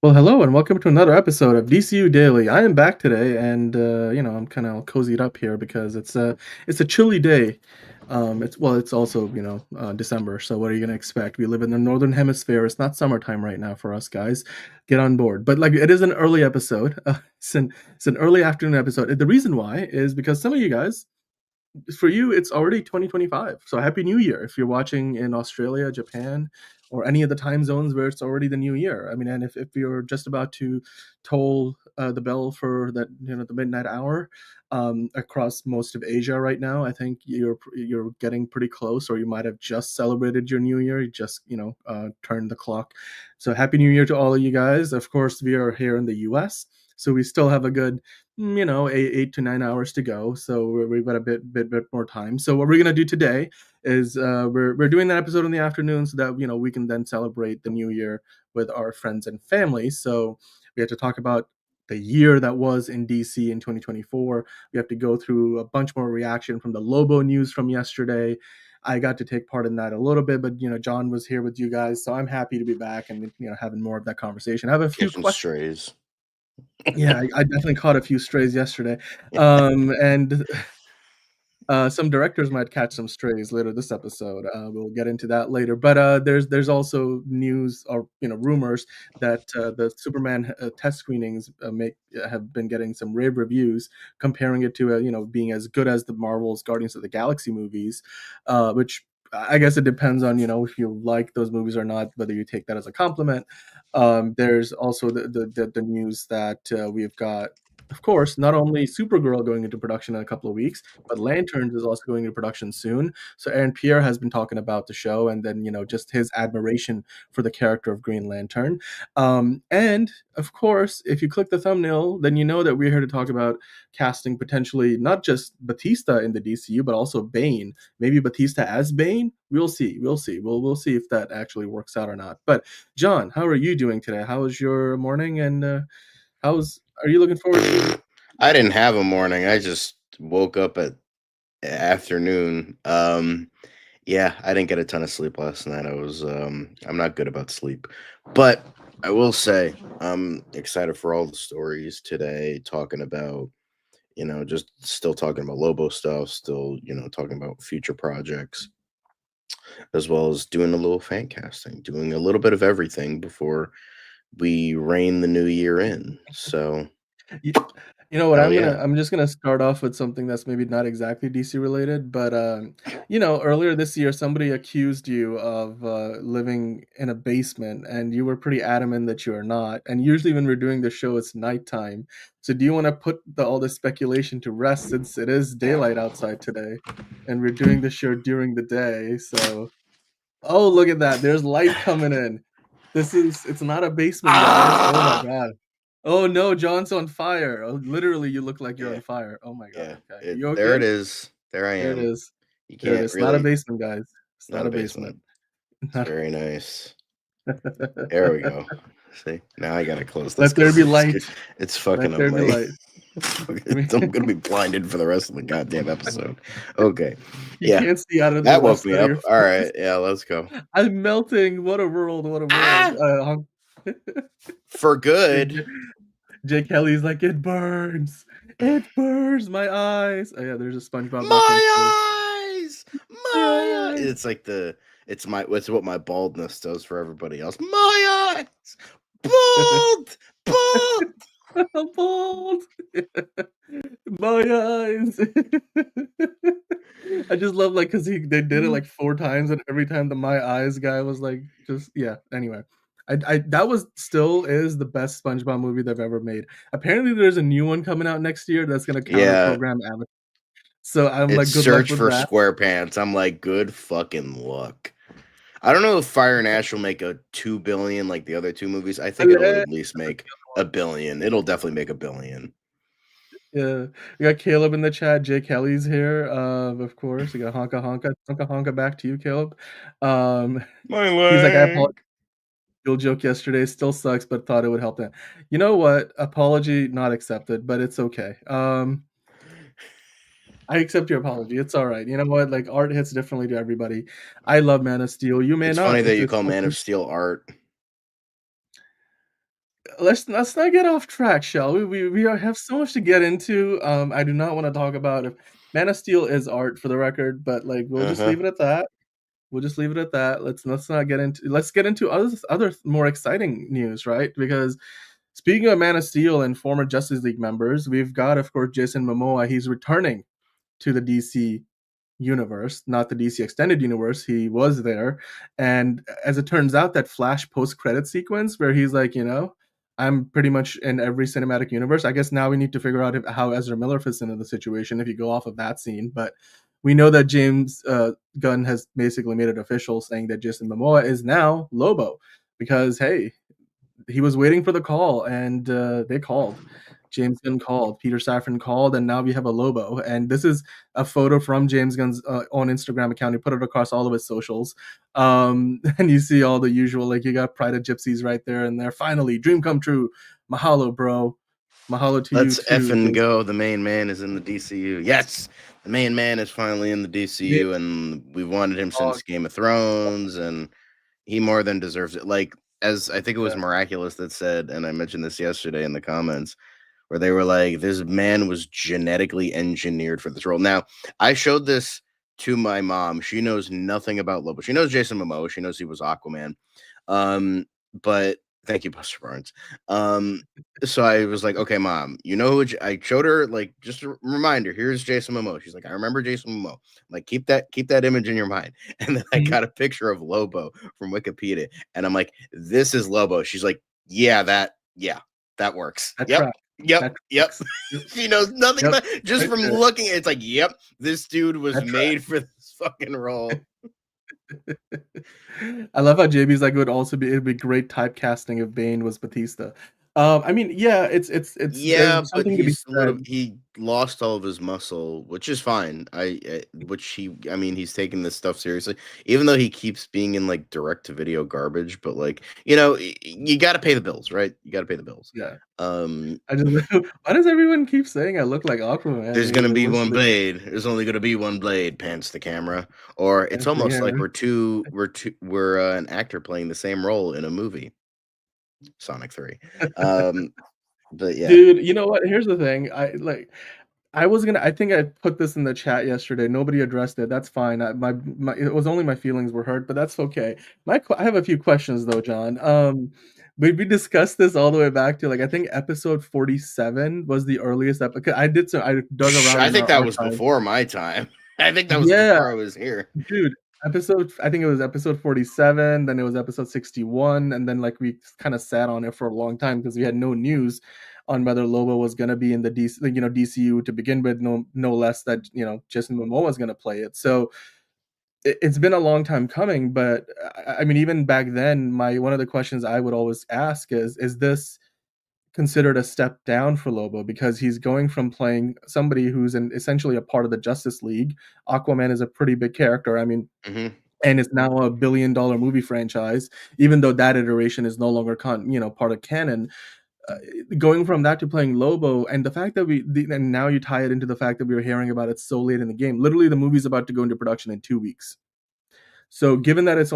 Well, hello and welcome to another episode of DCU Daily. I am back today, and I'm kind of cozied up here because it's a chilly day. It's also December. So what are you gonna expect? We live in the northern hemisphere. It's not summertime right now for us guys. Get on board. But like it is an early episode. It's an early afternoon episode. The reason why is because some of you guys for you, it's already 2025. So happy New Year if you're watching in Australia, Japan, or any of the time zones where it's already the new year. I mean, and if you're just about to toll the bell for that, the midnight hour across most of Asia right now, I think you're getting pretty close, or you might have just celebrated your New Year. You just turned the clock. So happy New Year to all of you guys. Of course, we are here in the U.S. So we still have a good 8 to 9 hours to go. So we've got a bit more time. So what we're gonna do today is we're doing that episode in the afternoon so that we can then celebrate the new year with our friends and family. So we have to talk about the year that was in DC in 2024. We have to go through a bunch more reaction from the Lobo news from yesterday. I got to take part in that a little bit, but John was here with you guys, so I'm happy to be back and having more of that conversation. I have a few Catching questions. strays. Yeah, I definitely caught a few strays yesterday. And some directors might catch some strays later this episode. We'll get into that later. But there's also news or rumors that the Superman test screenings have been getting some rave reviews, comparing it to being as good as the Marvel's Guardians of the Galaxy movies, which I guess it depends on if you like those movies or not, whether you take that as a compliment. There's also the news that we've got, of course, not only Supergirl going into production in a couple of weeks, but Lanterns is also going into production soon. So Aaron Pierre has been talking about the show, and then just his admiration for the character of Green Lantern. And of course, if you click the thumbnail, then you know that we're here to talk about casting potentially not just Bautista in the DCU, but also Bane. Maybe Bautista as Bane. We'll see. We'll see. We'll see if that actually works out or not. But John, how are you doing today? How was your morning? And how's are you looking forward to? I didn't have a morning. I just woke up at afternoon. Yeah, I didn't get a ton of sleep last night. I'm not good about sleep. But I will say I'm excited for all the stories today, talking about, just still talking about Lobo stuff, still, talking about future projects, as well as doing a little fan casting, doing a little bit of everything before we rein the new year in. So You you know what, hell yeah. I'm just gonna start off with something that's maybe not exactly DC related, but, earlier this year, somebody accused you of, living in a basement, and you were pretty adamant that you are not, and usually when we're doing the show, it's nighttime. So do you wanna put all this speculation to rest since it is daylight outside today, and we're doing the show during the day, so oh, look at that, there's light coming in. It's not a basement, guys. Oh my Ah! god. Oh no, John's on fire. Oh, literally, you look like you're Yeah, on fire. Oh my god, yeah. okay. You There it okay? is. There I There it am. is. You There it can't is. Not a really basement, guys. It's not not a a basement. basement. It's Not very nice. There we go. See, now I gotta close this Let there because be light. it's fucking Let up there be my. light. I mean, I'm gonna be blinded for the rest of the goddamn episode. Okay, you yeah, can't see out of the that woke left me side of up. your All face. right, yeah, let's go. I'm melting. What a world, what a world. Ah, for Jake good. Jake Kelly's like, "It burns. It burns my eyes." Oh, yeah, there's a SpongeBob reference too. My eyes, my eye. My It's like it's what my baldness does for everybody else. My eyes, bald, bald. eyes. I'm bald. My eyes. I just love, like, 'cause they did it, like, 4 times, and every time the "my eyes" guy was, like, just yeah, anyway. I that was still is the best SpongeBob movie they've ever made. Apparently, there's a new one coming out next year that's gonna counter Yeah, program Avatar. So I'm it's like, "Good luck Search with for that." SquarePants. I'm like, good fucking luck. I don't know if Fire and Ash will make a 2 billion like the other two movies. I think it'll Yeah. at least make a billion. It'll definitely make a billion. Yeah. We got Caleb in the chat, Jay Kelly's here, of course. We got Honka Honka. Honka Honka back to you, Caleb. Um, My he's like, "I apologize. leg. Your joke yesterday still sucks, but thought it would help them." You know what? Apology not accepted, but it's okay. I accept your apology. It's alright. You know what? Like, art hits differently to everybody. I love Man of Steel. You may It's funny not. that It's you it's call Man something of Steel art. let's not get off track, shall we? Have so much to get into. I do not want to talk about if Man of Steel is art for the record, but like we'll just Uh-huh. leave it at that. We'll just leave it at that. Let's not get into let's get into other more exciting news, right? Because speaking of Man of Steel and former Justice League members, we've got of course Jason Momoa. He's returning to the DC universe, not the DC extended universe. He was there, and as it turns out, that Flash post credit sequence where he's like, I'm pretty much in every cinematic universe. I guess now we need to figure out how Ezra Miller fits into the situation if you go off of that scene. But we know that James Gunn has basically made it official, saying that Jason Momoa is now Lobo, because hey, he was waiting for the call, and they called. James Gunn called, Peter Safran called, and now we have a Lobo. And this is a photo from James Gunn's own Instagram account. He put it across all of his socials, and you see all the usual, like you got Pride of Gypsies right there, and there. Finally, dream come true. Mahalo, bro. Mahalo to you Let's too, effing Jason. go. The main man is in the DCU. Yes, the main man is finally in the DCU, and we've wanted him since Game of Thrones, and he more than deserves it. Like, as I think it was Yeah. Miraculous that said, and I mentioned this yesterday in the comments, where they were like, this man was genetically engineered for this role. Now, I showed this to my mom. She knows nothing about Lobo. She knows Jason Momoa. She knows he was Aquaman. But thank you, Buster Barnes. So I was like, okay, mom, you know who I showed her, like, just a reminder, here's Jason Momoa. She's like, I remember Jason Momoa. I'm like, keep that image in your mind. And then I Mhm. got a picture of Lobo from Wikipedia, and I'm like, this is Lobo. She's like, yeah, that works. That Yep, track. yep, That yep. tracks. Yep. She knows nothing Yep. about just Right from there. looking. It's like, yep, this dude was That track. made for this fucking role. I love how JB's like it'd be great typecasting if Bane was Bautista. I mean, yeah, it's Yeah, there's but something to be said. he lost all of his muscle, which is fine. I mean, he's taking this stuff seriously, even though he keeps being in like direct to video garbage. But like, you got to pay the bills, right? You got to pay the bills. Yeah. Um, I just why does everyone keep saying I look like Aquaman? there's He's gonna like be one literally blade. There's only gonna be one blade. Pants the camera, or it's dancing almost like hammer. we're an actor playing the same role in a movie, Sonic 3. Um, but yeah. Dude, you know what? Here's the thing. I think I put this in the chat yesterday. Nobody addressed it. That's fine. It was only my feelings were hurt, but that's okay. I have a few questions though, John. We discussed this all the way back to like I think episode 47 was the earliest episode. I dug around I in think our that was archive. before my time. I think that was Yeah, before I was here. dude. I think it was episode 47, then it was episode 61, and then like we kind of sat on it for a long time because we had no news on whether Lobo was going to be in the DCU to begin with, no less that Jason Momoa was going to play it. So it's been a long time coming, but I mean, even back then, my one of the questions I would always ask is this considered a step down for Lobo because he's going from playing somebody who's essentially a part of the Justice League. Aquaman is a pretty big character. I mean, Hmm. and it's now a billion-dollar movie franchise, even though that iteration is no longer part of canon. Uh, Going from that to playing Lobo, and the fact that and now you tie it into the fact that we were hearing about it so late in the game. Literally, the movie's about to go into production in 2 weeks. So, given that it's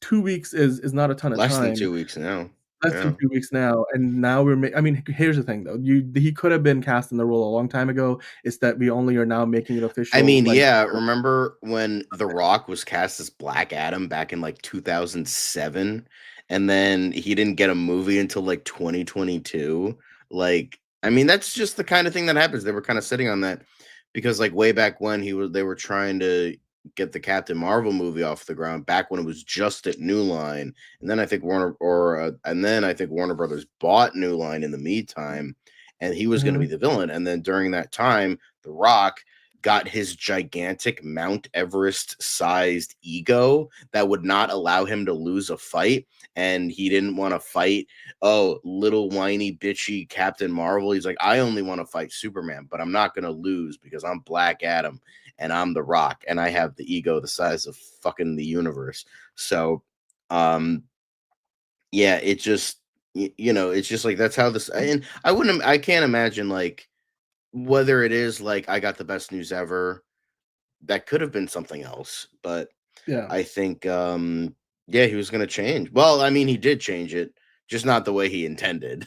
2 weeks is not a ton of Less than time. 2 weeks now. Less than Yeah. 2 weeks now, and now I mean, here's the thing though. He could have been cast in the role a long time ago. It's that we only are now making it I official, mean, like. yeah, remember when The Rock was cast as Black Adam back in like 2007, and then he didn't get a movie until like 2022? Like, I mean, that's just the kind of thing that happens. They were kind of sitting on that because like way back when they were trying to get the Captain Marvel movie off the ground back when it was just at New Line. And then I think Warner Brothers bought New Line in the meantime, and he was going to be Mhm, the villain. And then during that time, The Rock got his gigantic Mount Everest sized ego that would not allow him to lose a fight. And he didn't want to fight, oh, little whiny, bitchy Captain Marvel. He's like, I only want to fight Superman, but I'm not going to lose because I'm Black Adam and I'm The Rock and I have the ego the size of fucking the universe. So, um, yeah, it just, it's just like that's how this, and I can't imagine like whether it is like I got the best news ever, that could have been something else, but yeah. I think yeah, he was gonna change. Well, I mean, he did change it just not the way he intended.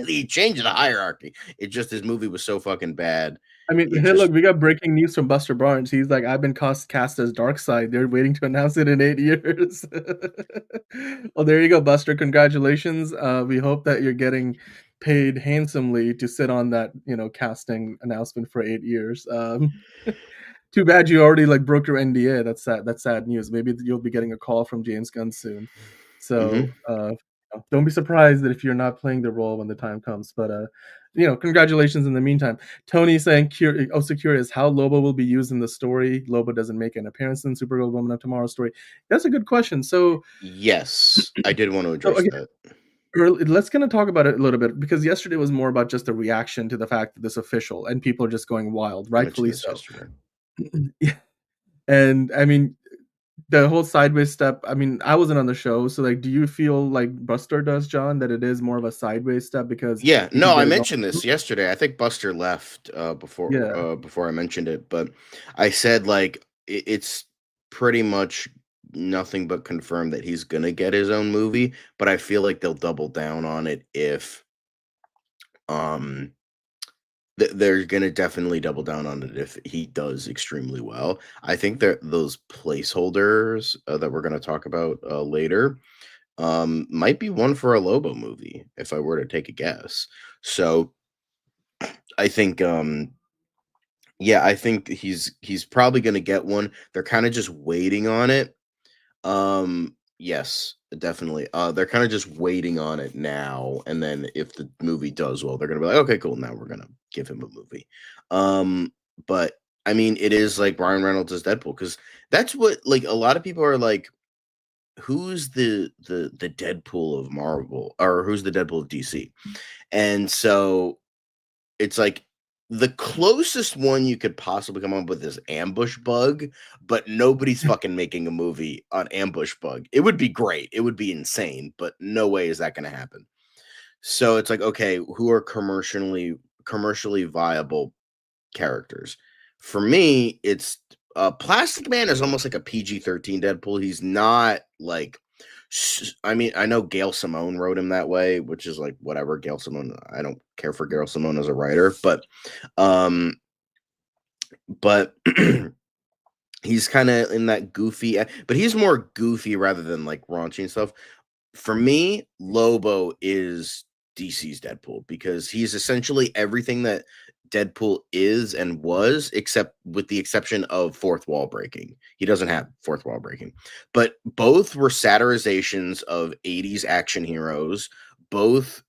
He changed the hierarchy. It just his movie was so fucking bad. I mean, It hey, just look, we got breaking news from Buster Barnes. He's like, "I've been cast as Darkseid. They're waiting to announce it in 8 years." Well, there you go, Buster. Congratulations. We hope that you're getting paid handsomely to sit on that, casting announcement for 8 years. Too bad you already, like, broke your NDA. That's sad news. Maybe you'll be getting a call from James Gunn soon. Mhm. So, don't be surprised that if you're not playing the role when the time comes, but, congratulations in the meantime. Tony saying, also curious how Lobo will be used in the story. Lobo doesn't make an appearance in Supergirl Woman of Tomorrow story. That's a good question. So, Yes, I did want to so address again, that. let's kind of talk about it a little bit because yesterday was more about just a reaction to the fact that this official and people are just going wild, I mentioned rightfully this so. yesterday. Yeah, and I mean, the whole sideways step, I mean, I wasn't on the show, so, like, do you feel like Buster does, John, that it is more of a sideways step because Yeah, he could no, I get his own. mentioned this yesterday. I think Buster left Yeah, before I mentioned it, but I said like it's pretty much nothing but confirmed that he's gonna get his own movie. But I feel like they'll double down on it if um they're gonna definitely double down on it if he does extremely well. I think that those placeholders that we're gonna talk about later might be one for a Lobo movie if I were to take a guess. So I think yeah, I think he's probably going to get one. They're kind of just waiting on it. Yes, definitely. They're kind of just waiting on it now, and then if the movie does well, they're going to be like, "Okay, cool, now we're going to give him a movie." Um but I mean, it is like Ryan Reynolds as Deadpool cuz that's what like a lot of people are like who's the Deadpool of Marvel or who's the Deadpool of DC? And so it's like the closest one you could possibly come up with is Ambush Bug, but nobody's fucking making a movie on Ambush Bug. It would be great. It would be insane, but no way is that going to happen. So it's like, okay, who are commercially viable characters? For me, it's Plastic Man is almost like a PG-13 Deadpool. He's not like I mean, I know Gail Simone wrote him that way, which is like whatever. Gail Simone, I don't care for Gail Simone as a writer, um, but he's kind of in that goofy, but he's more goofy rather than like raunchy and stuff. For me, Lobo is DC's Deadpool because he's essentially everything that Deadpool is and was, except with the exception of fourth wall breaking. He doesn't have fourth wall breaking, but both were satirizations of 80s action heroes. Both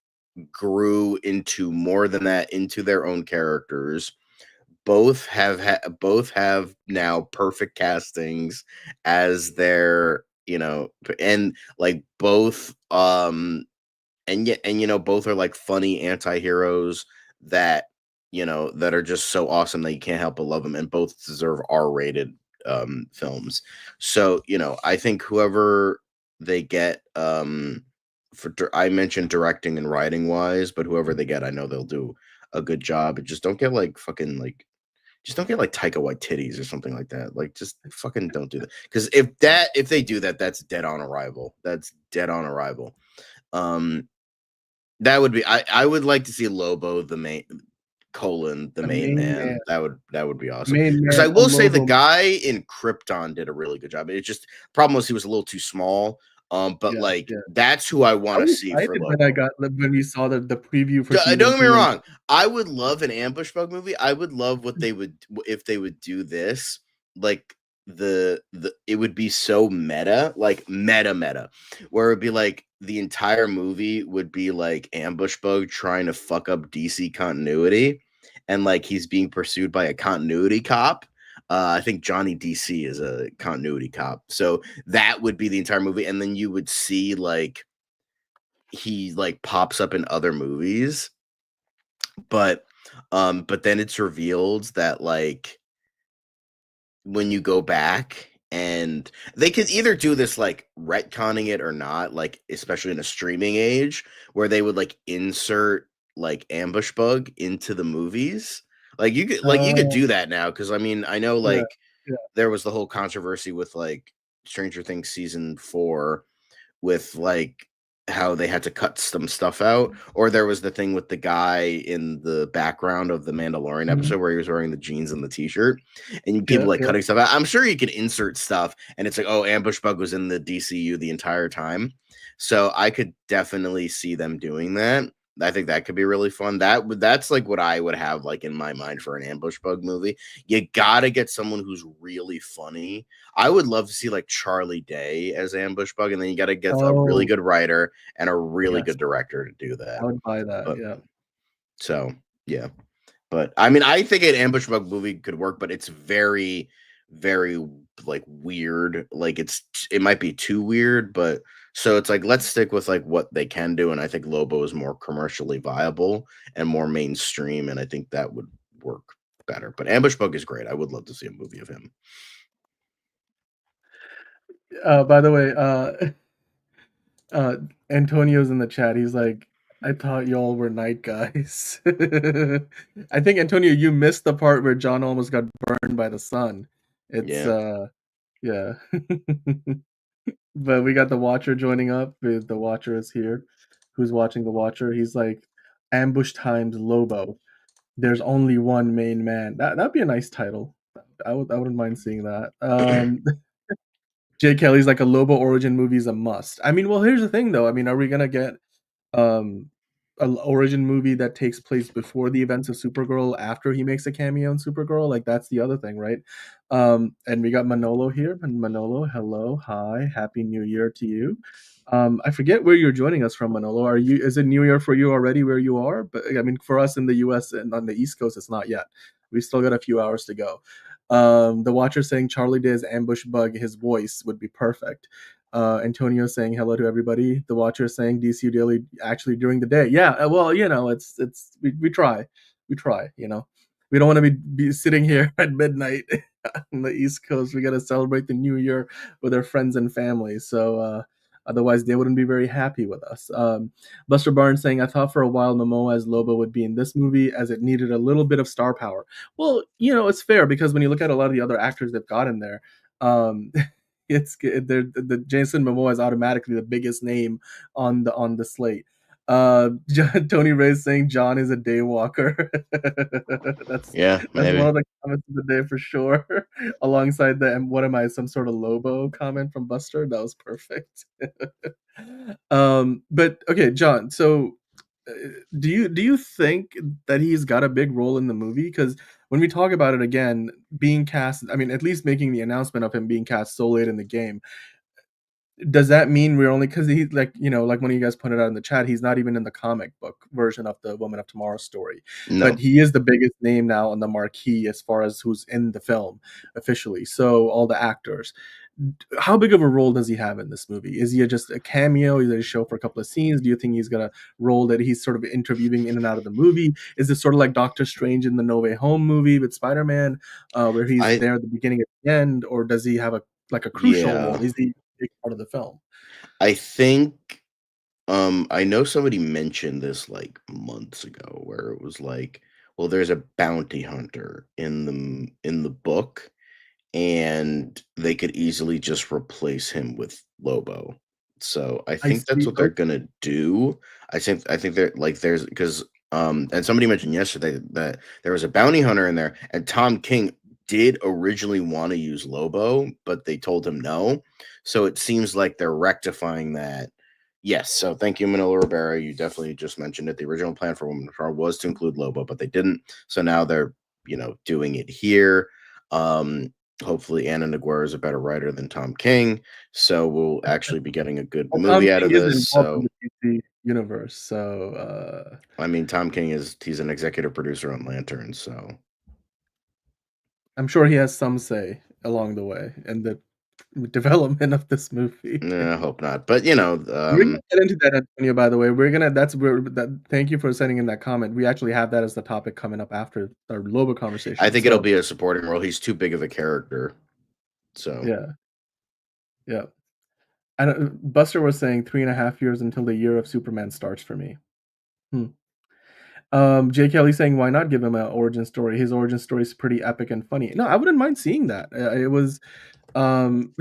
grew into more than that into their own characters. Both have now perfect castings as their and like both both are like funny anti-heroes that that are just so awesome that you can't help but love them, and both deserve R-rated films. So I think whoever they get I mentioned directing and writing wise, but whoever they get, I know they'll do a good job. Just don't get like fucking like just don't get like Taika Waititi's or something like that. Like, just fucking don't do that. Because if they do that, that's dead on arrival. That's dead on arrival. Um, that would be. I would like to see Lobo the main the the main main man, man. That would be awesome. main Because I man, a will say the Lobo. guy in Krypton did a really good job. It just problem was he was a little too small. But Yeah, like yeah. that's who I I want to was see for excited when I Lobo. got when we saw the preview for Don't season get me 2 and wrong. I would love an ambush bug movie. I would love what they would if they would do this. Like the it would be so meta, like meta, where it'd be like the entire movie would be like ambush bug trying to fuck up DC continuity, and like he's being pursued by a continuity cop. I think Johnny DC is a continuity cop, so that would be the entire movie, and then you would see like he like pops up in other movies, but then it's revealed that like when you go back, and they could either do this like retconning it or not, like especially in a streaming age where they would like insert like ambush bug into the movies. Like you could uh, do that now, because I mean I know yeah, like yeah. there was the whole controversy with like Stranger Things season 4 with like how they had to cut some stuff out, or there was the thing with the guy in the background of the Mandalorian Mhm. episode where he was wearing the jeans and the t-shirt, and people Yeah, like yeah. cutting stuff out. I'm sure you can insert stuff, and it's like, oh, Ambush Bug was in the DCU the entire time, so I could definitely see them doing that. I think that could be really fun. That's like what I would have like in my mind for an Ambush Bug movie. You gotta get someone who's really funny. I would love to see like Charlie Day as Ambush Bug, and then you got to get a really Oh, good writer and a really yes. good director to do I that. would buy that, But yeah. so yeah, but I mean, I think an Ambush Bug movie could work, but it's very, very like weird. Like it might be too weird, but so it's like let's stick with like what they can do, and I think Lobo is more commercially viable and more mainstream, and I think that would work better. But Ambush Bug is great. I would love to see a movie of him. By the way, uh, Antonio's in the chat. He's like, "I thought y'all were night guys." I think, Antonio, you missed the part where John almost got burned by the sun. It's, Yeah, yeah. But we got the Watcher joining up. The Watcher is here. Who's watching the Watcher? He's like, "Ambush times Lobo. There's only one main man." That'd be a nice title. I wouldn't mind seeing that. Jay Kelly's like, a Lobo origin movie is a must. I mean, well, here's the thing though. I mean, are we gonna get um an origin movie that takes place before the events of Supergirl after he makes a cameo in Supergirl? Like that's the other thing, right? And we got Manolo here. And Manolo, hello, hi, happy New Year to you. I forget where you're joining us from, Manolo. Is it New Year for you already where you are? But I mean, for us in the US and on the East Coast, it's not yet. We still got a few hours to go. The Watcher saying Charlie Day's ambush bug, his voice would be perfect. Antonio saying hello to everybody. The Watcher saying DCU Daily actually during the day. Yeah, well, we try, You know, we don't want to be sitting here at midnight on the East Coast. We got to celebrate the New Year with our friends and family. So otherwise, they wouldn't be very happy with us. Buster Barnes saying, I thought for a while Momoa as Lobo would be in this movie as it needed a little bit of star power. Well, it's fair because when you look at a lot of the other actors they've got in there, um, the Jason Momoa is automatically the biggest name on the slate. Tony Ray saying John is a daywalker. that's yeah, that's one maybe. of the comments of the day for sure. Alongside the what am I, some sort of Lobo comment from Buster? That was perfect. But okay, John. So, uh, do you think that he's got a big role in the movie? Because when we talk about it again, being cast, I mean, at least making the announcement of him being cast so late in the game, does that mean we're only because he's like, like one of you guys pointed out in the chat, he's not even in the comic book version of the Woman of Tomorrow story, but No, he is the biggest name now on the marquee as far as who's in the film officially. So all the actors, how big of a role does he have in this movie? Is he just a cameo? Is he a show for a couple of scenes? Do you think he's got a role that he's sort of interviewing in and out of the movie? Is this sort of like Doctor Strange in the No Way Home movie with Spider-Man, where he's I there at the beginning at the end, or does he have a crucial yeah, role? Is he a big part of the film? I think I know somebody mentioned this like months ago where it was like, well, there's a bounty hunter in the book, and they could easily just replace him with Lobo. So I I think that's see. what they're gonna do. I think they're like there's because and somebody mentioned yesterday that there was a bounty hunter in there, and Tom King did originally want to use Lobo, but they told him no. So it seems like they're rectifying that. Yes, so thank you, Manila Rivera. You definitely just mentioned it. The original plan for Woman Power was to include Lobo, but they didn't. So now they're doing it here. Um, Hopefully Anna Naguera is a better writer than Tom King, so we'll actually be getting a good Well, Tom movie out King of is this. involved in So the DC universe, so, I mean, Tom King he's an executive producer on Lantern, so I'm sure he has some say along the way in the development of this movie. I hope not. But We're gonna get into that, Antonio, by the way. We're gonna that's where that thank you for sending in that comment. We actually have that as the topic coming up after our Lobo I conversation. think it'll So, be a supporting role. He's too big of a character. So yeah, yeah. And Buster was saying 3.5 years until the year of Superman starts for me. Hmm. Jay Kelly saying, "Why not give him an origin story? His origin story is pretty epic and funny." No, I wouldn't mind seeing that. It was, um,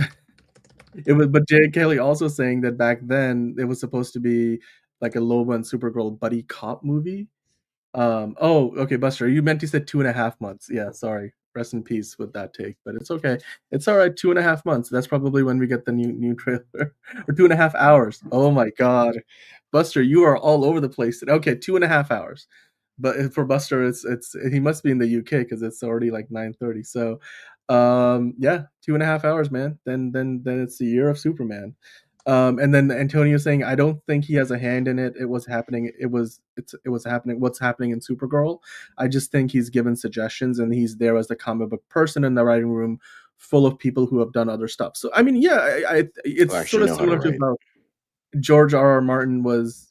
It was, but Jay Kelly also saying that back then it was supposed to be like a Lobo and Supergirl buddy cop movie. Oh, okay, Buster, you meant you said 2.5 months. Yeah, sorry. Rest in peace with that take, but it's okay. It's alright, 2.5 months. That's probably when we get the new trailer. Or 2.5 hours. Oh my god. Buster, you are all over the place. Okay, 2.5 hours. But for Buster, it's he must be in the UK because it's already like 9:30. So, yeah, 2.5 hours, man. Then it's the year of Superman. And then Antonio saying, "I don't think he has a hand in it. It was happening. It was happening. What's happening in Supergirl? I just think he's given suggestions, and he's there as the comic book person in the writing room, full of people who have done other stuff. So I mean, yeah, Who it's sort actually of know how to similar to write. how George R. R. Martin was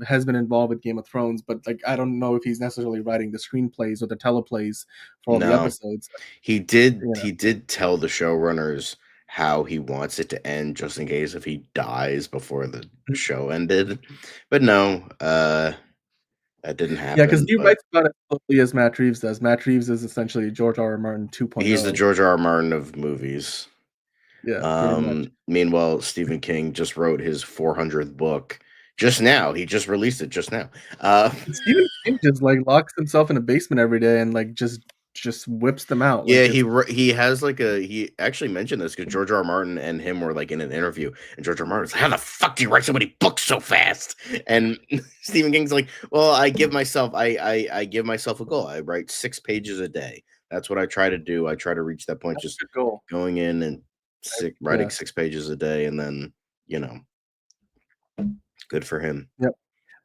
has been involved with Game of Thrones, but like I don't know if he's necessarily writing the screenplays or the teleplays for all the No, episodes. he Yeah. did tell the showrunners how he wants it to end, just in case if he dies before the show ended. But no, that didn't Yeah, because happen. he But writes about it slowly as Matt Reeves does. Matt Reeves is essentially George R. R. Martin he's the 2.0. George R. R. Martin of movies. Yeah, pretty much. Meanwhile, Stephen King just wrote his 400th book just now. He just released it just now. And Stephen King just, like, locks himself in a basement every day and, like, just whips them out, like, Yeah, it's he has like a he actually mentioned this because George R. R. Martin and him were like in an interview, and George R. R. Martin's like, "How the fuck do you write so many books so fast?" And Stephen King's like, "Well, I give myself a goal. I write 6 pages a day. That's what I try to do. I try to reach that point, that's just a good goal. going in and writing Yeah, 6 pages a day, and then you know, good for him." yep.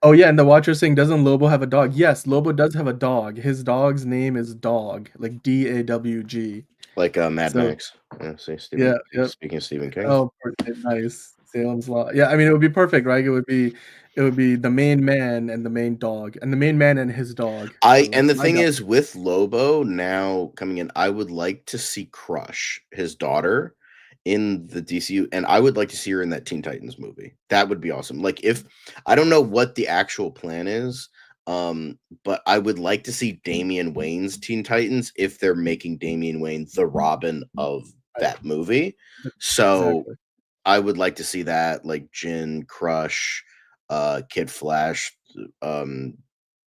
Oh, yeah, and the Watcher saying, "Doesn't Lobo have a dog?" Yes, Lobo does have a dog. His dog's name is Dog, like Dawg. Like Mad So, Max. Yeah, see, yeah, Stephen. yep. Speaking of Stephen King, Oh, nice. Salem's Lot. Yeah, I mean, it would be perfect, right? It would be the main man and the main dog, and the main man and his dog. I So and it's the my thing dog. is with Lobo now coming in, I would like to see Crush, his daughter, in the DCU, and I would like to see her in that Teen Titans movie. That would be awesome. Like if I don't know what the actual plan is, but I would like to see Damian Wayne's Teen Titans if they're making Damian Wayne the Robin of Right. that movie. So Exactly. I would like to see that, like Jin, Crush, Kid Flash, um,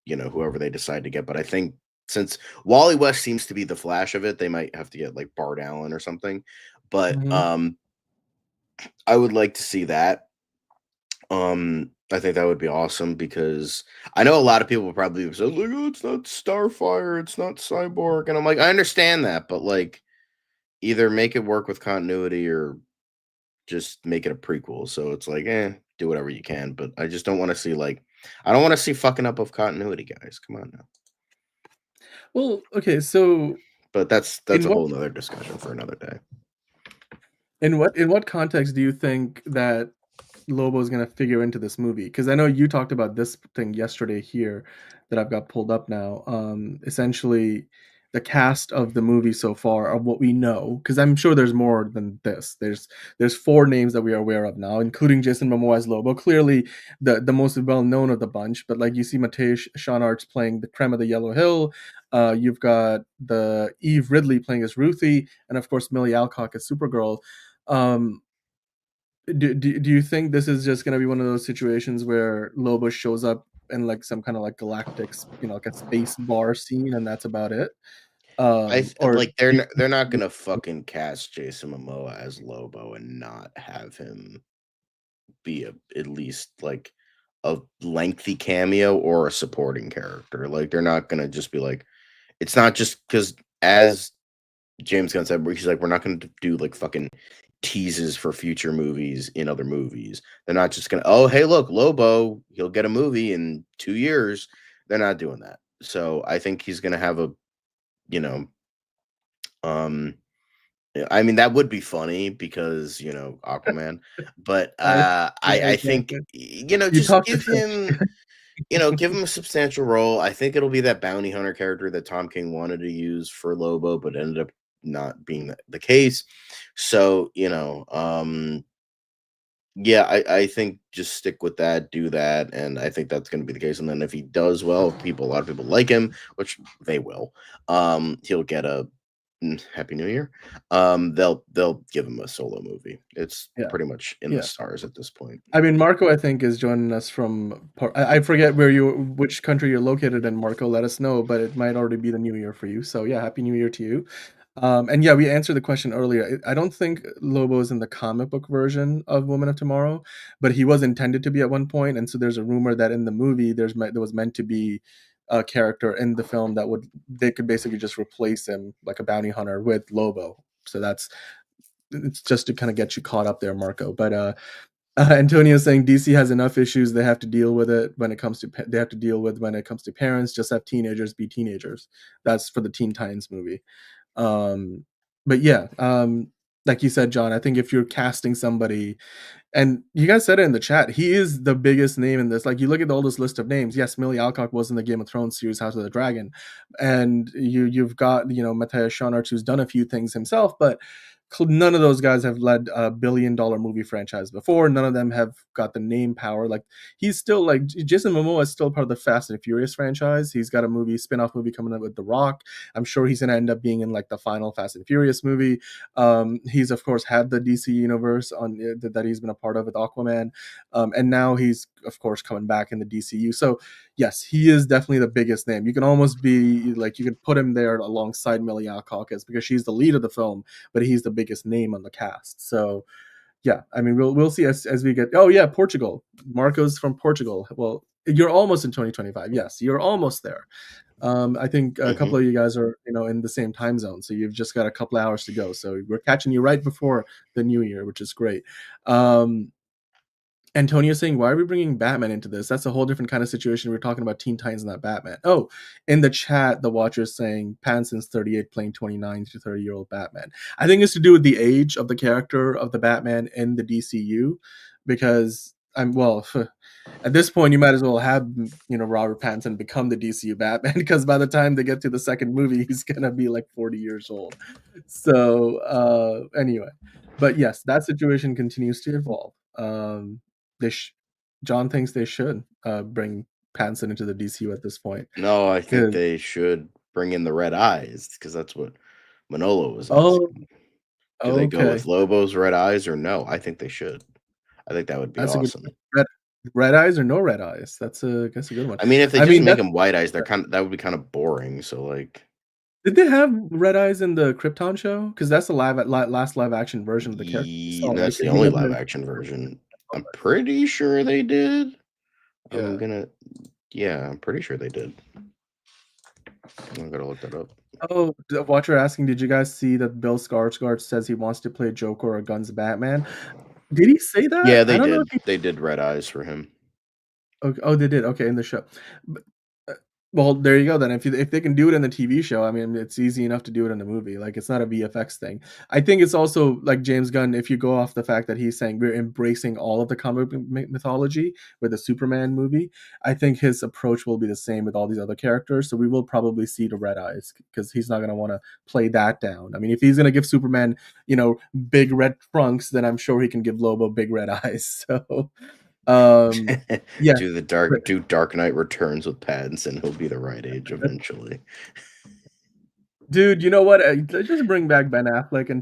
whoever they decide to get. But I think since Wally West seems to be the Flash of it, they might have to get like Bart Allen or something. But Mhm. I would like to see that. I think that would be awesome because I know a lot of people will probably say, like, oh, it's not Starfire, it's not Cyborg. And I'm like, I understand that, but like either make it work with continuity or just make it a prequel. So it's like, do whatever you can. But I just don't want to see like I don't want to see fucking up of continuity, guys. Come on now. Well, okay, so But that's in a what whole nother discussion for another day. in what context do you think that Lobo's gonna figure into this movie? Because I know you talked about this thing yesterday here that I've got pulled up now. Essentially, the cast of the movie so far of what we know, because I'm sure there's more than this. There's four names that we are aware of now, including Jason Momoa as Lobo. Clearly, the most well known of the bunch. But like you see, Matej Schonartz playing the Creme of the Yellow Hill. You've got the Eve Ridley playing as Ruthie, and of course Millie Alcock as Supergirl. Um, do you think this is just gonna be one of those situations where Lobo shows up in, like, some kinda, like, galactic like, a space bar scene, and that's about it? Or Like do they're not gonna fucking cast Jason Momoa as Lobo and not have him be at least like a lengthy cameo or a supporting character. Like they're not gonna just be like it's not just because as James Gunn said, where he's like, we're not going to do like fucking teases for future movies in other movies. They're not just going to, oh, hey, look, Lobo, he'll get a movie in 2 years. They're not doing that. So I think he's going to have you know, um, I mean, that would be funny because, Aquaman, but I yeah, I think, exactly. You just talk to fish. give him a substantial role. I think it'll be that bounty hunter character that Tom King wanted to use for Lobo, but ended up not being the case. So, yeah, I think just stick with that, do that, and I think that's going to be the case. And then if he does well, a lot of people like him, which they will. He'll get a Happy New Year. They'll give him a solo movie. It's Yeah, pretty much in the yeah. stars at this point. I mean, Marco, I think, is joining us from I forget which country you're located in, Marco, let us know, but it might already be the New Year for you. So, yeah, happy New Year to you. And yeah, we answered the question earlier. I don't think Lobo is in the comic book version of Woman of Tomorrow, but he was intended to be at one point, and so there's a rumor that in the movie there was meant to be a character in the film that would they could basically just replace him like a bounty hunter with Lobo. So that's it's just to kind of get you caught up there, Marco. But Antonio saying DC has enough issues they have to deal with it when it comes to they have to deal with when it comes to parents. Just have teenagers be teenagers. That's for the Teen Titans movie. Um, but yeah, like you said, John, I think if you're casting somebody, and you guys said it in the chat, he is the biggest name in this. Like you look at all this list of names. Yes, Millie Alcock was in the Game of Thrones series House of the Dragon, and you've got Matthias Schoenaerts who's done a few things himself, but none of those guys have led a billion-dollar movie franchise before. None of them have got the name power. Like he's still like Jason Momoa is still part of the Fast and Furious franchise. He's got a spin-off movie coming up with The Rock. I'm sure he's gonna end up being in like the final Fast and Furious movie. He's of course had the DC universe on that he's been a part of with Aquaman, and now he's of course coming back in the DCU. So yes, he is definitely the biggest name. You can almost be like you could put him there alongside Millie Alcock because she's the lead of the film, but he's the biggest name on the cast. So yeah, I mean we'll see as we get. Oh yeah, Portugal. Marco's from Portugal. Well, you're almost in 2025. Yes, you're almost there. I think a couple Mhm. of you guys are, in the same time zone, so you've just got a couple hours to go. So we're catching you right before the new year, which is great. Um, Antonio saying, "Why are we bringing Batman into this? That's a whole different kind of situation. We're talking about Teen Titans, not Batman." Oh, in the chat, the watcher's saying Pattinson's 38 playing 29 to 30-year-old Batman. I think it's to do with the age of the character of the Batman in the DCU, because I'm well. At this point, you might as well have Robert Pattinson become the DCU Batman because by the time they get to the second movie, he's gonna be like 40 years old. So anyway, but yes, that situation continues to evolve. They sh- John thinks they should bring Pattinson into the DCU at this point. No, I think 'Cause- they should bring in the red eyes because that's what Manolo was oh, asking. Do they go with okay, Lobo's red eyes or no? I think they should. I think that would be that's a good awesome. red eyes or no red eyes. That's a good one. I mean, if they I just mean, make that's them white eyes, they're that would be kind of boring. So like, did they have red eyes in the Krypton show? Because that's the last live action version of the character we saw, right? that's the Because he only never live mentioned action it in version. I'm Transformers. pretty sure they did. I'm Yeah. gonna, yeah, I'm pretty sure they did. I'm gonna look that up. Oh, the watcher asking, did you guys see that Bill Skarsgård says he wants to play Joker or Gunn's Batman? Did he say that? Yeah, I they don't know if did. he They did red eyes for him. Okay. Oh, they did. Okay, in the show. B uh, well, there you go then. If they can do it in the TV show, I mean, it's easy enough to do it in the movie. Like, it's not a VFX thing. I think it's also like James Gunn, if you go off the fact that he's saying we're embracing all of the comic book mythology with the Superman movie, I think his approach will be the same with all these other characters. So we will probably see the red eyes because he's not gonna wanna play that down. I mean, if he's gonna give Superman, big red trunks, then I'm sure he can give Lobo big red eyes. So, um, yeah. Do Dark Knight Returns with Pattinson. He'll be the right age eventually. Dude, you know what? Let's just bring back Ben Affleck and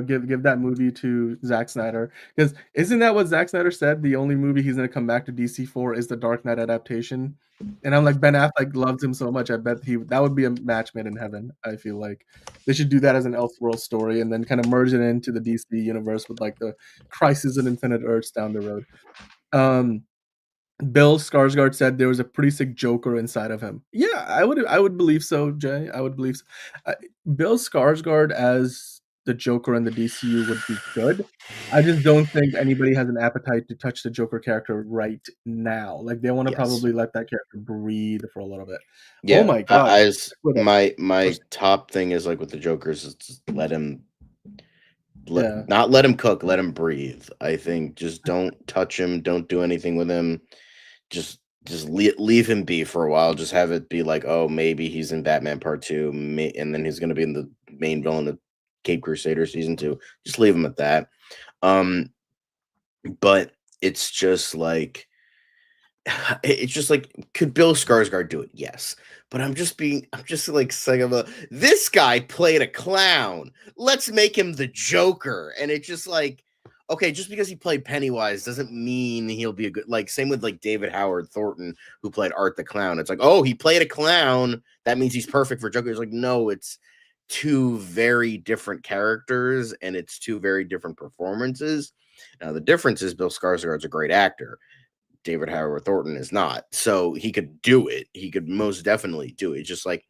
give that movie to Zack Snyder. Because isn't that what Zack Snyder said? The only movie he's gonna come back to DC for is the Dark Knight adaptation. And I'm like, Ben Affleck loves him so much. I bet that would be a match made in heaven. I feel like they should do that as an Elseworld story and then kind of merge it into the DC universe with like the Crisis on Infinite Earths down the road. Um, Bill Skarsgård said there was a pretty sick Joker inside of him. Yeah, I would believe so, Jay. I would believe so. Uh, Bill Skarsgård as the Joker in the DCU would be good. I just don't think anybody has an appetite to touch the Joker character right now. Like they want to Yes. probably let that character breathe for a little bit. Oh Yeah. my god. With a My person. top thing is like with the Jokers is just Yeah. not let him cook, let him breathe. I think just don't touch him, don't do anything with him. Just leave him be for a while. Just have it be like, oh, maybe he's in Batman Part 2, and then he's gonna be in the main villain of Cape Crusader season 2. Just leave him at that. Um, but it's just like it's just like, could Bill Skarsgård do it? Yes. But I'm just like saying, this guy played a clown. Let's make him the Joker. And it's just like, okay, just because he played Pennywise doesn't mean he'll be a good, like, same with like David Howard Thornton, who played Art the Clown. It's like, oh, he played a clown. That means he's perfect for Joker. It's like, no, it's two very different characters and it's two very different performances. Now, the difference is Bill Skarsgård's a great actor. David Howard Thornton is not. So he could do it. He could most definitely do it. It's just like,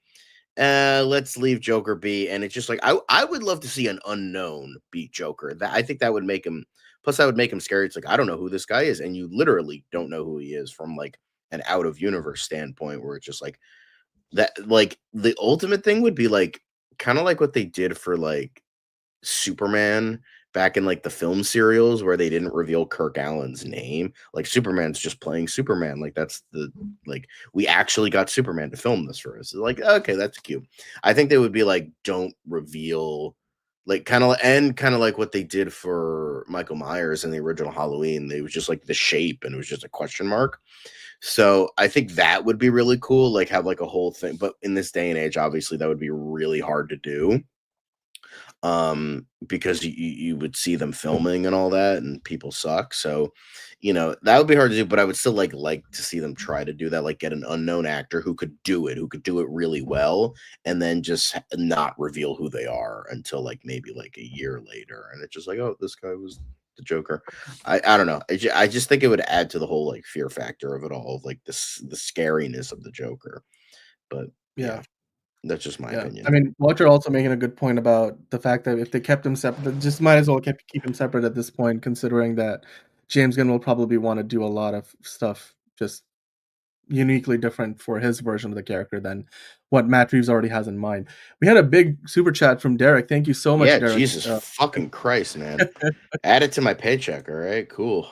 let's leave Joker be. And it's just like, I would love to see an unknown beat Joker. That I think that would make him, plus that would make him scary. It's like, I don't know who this guy is. And you literally don't know who he is from like an out of universe standpoint, where it's just like that, like the ultimate thing would be like kind of like what they did for like Superman back in like the film serials where they didn't reveal Kirk Allen's name. Like Superman's just playing Superman. Like that's the like we actually got Superman to film this for us. Like, okay, that's cute. I think they would be like, don't reveal like kind of like what they did for Michael Myers in the original Halloween. They was just like the shape and it was just a question mark. So I think that would be really cool, like have like a whole thing. But in this day and age, obviously that would be really hard to do, because you would see them filming and all that and people suck. So that would be hard to do, but I would still like to see them try to do that, like get an unknown actor who could do it really well, and then just not reveal who they are until like maybe like a year later, and it's just like, oh, this guy was the Joker. I don't know, I just think it would add to the whole like fear factor of it all, of like this the scariness of the Joker. But Yeah. yeah, that's just my Yeah, I opinion. mean, Walter also making a good point about the fact that if they kept him separate, they just might as well keep him separate at this point, considering that James Gunn will probably wanna do a lot of stuff just uniquely different for his version of the character than what Matt Reeves already has in mind. We had a big super chat from Derek. Thank you so much, Yeah, Derek. Jesus fucking Christ, man. Add it to my paycheck, all right? Cool.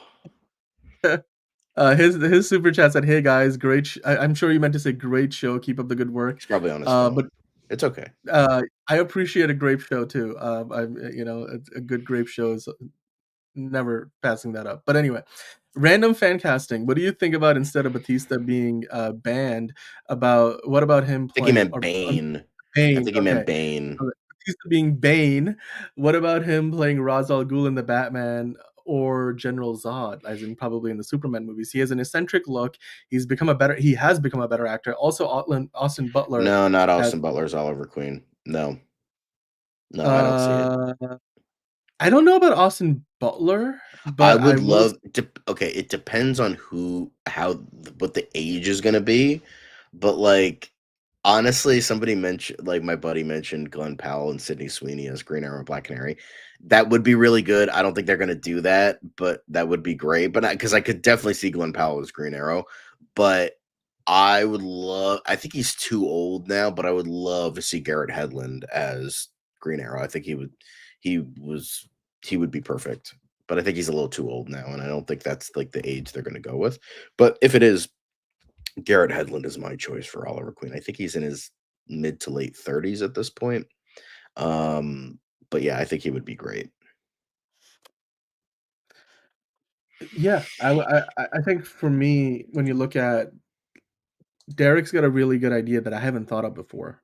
His super chat said, "Hey guys, I'm sure you meant to say great show. Keep up the good work." He's probably on his phone. But It's okay. I appreciate a grape show too. A good grape show is never passing that up. But anyway, random fan casting. What do you think about, instead of Bautista being banned? About what about him I think he playing, meant or Bane. I Bane? think he meant Okay, Bane. Bautista being Bane. What about him playing Ra's al Ghul in the Batman, or General Zod, as in probably in the Superman movies? He has an eccentric look. He has become a better actor. Also, Austin Butler No, not has. Austin Butler's Oliver Queen. No. No, I don't see it. Uh, I don't know about Austin Butler, I but I would will. love to, okay, it depends on what the age is gonna be, but, like, honestly, somebody mentioned, like, my buddy mentioned Glenn Powell and Sydney Sweeney as Green Arrow and Black Canary. That would be really good. I don't think they're gonna do that, but that would be great, but because I could definitely see Glenn Powell as Green Arrow, but I think he's too old now, but I would love to see Garrett Hedlund as Green Arrow. I think he was he would be perfect, but I think he's a little too old now, and I don't think that's like the age they're going to go with. But if it is, Garrett Hedlund is my choice for Oliver Queen. I think he's in his mid to late 30s at this point. Um, but yeah, I think he would be great. Yeah, I think for me, when you look at Derek's got a really good idea that I haven't thought of before.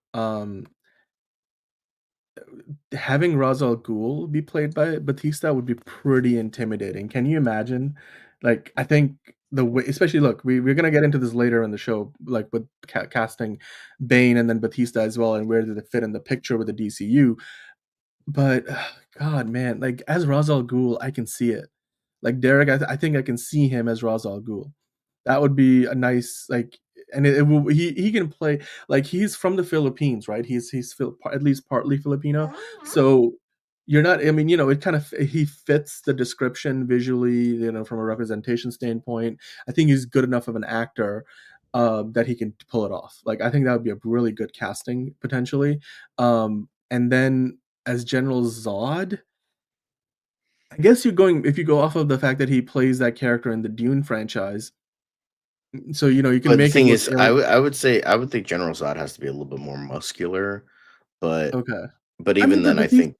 Having Ra's al Ghul be played by Batista would be pretty intimidating. Can you imagine? Like, I think the way, especially, look, we're gonna get into this later in the show, like with casting Bane and then Batista as well, and where do they fit in the picture with the DCU. But God, man, like as Ra's al Ghul, I can see it. Like Derek, I think I can see him as Ra's al Ghul. That would be a nice, like, and it will, he can play, like, he's from the Philippines, right? At least partly Filipino, so you're not. I mean, it kind of, he fits the description visually, from a representation standpoint. I think he's good enough of an actor, that he can pull it off. Like, I think that would be a really good casting potentially. And then as General Zod, I guess if you go off of the fact that he plays that character in the Dune franchise, so, you can But the make him thing look is, alien. I would say I would think General Zod has to be a little bit more muscular, but Okay. I even mean, then, but I Batista think.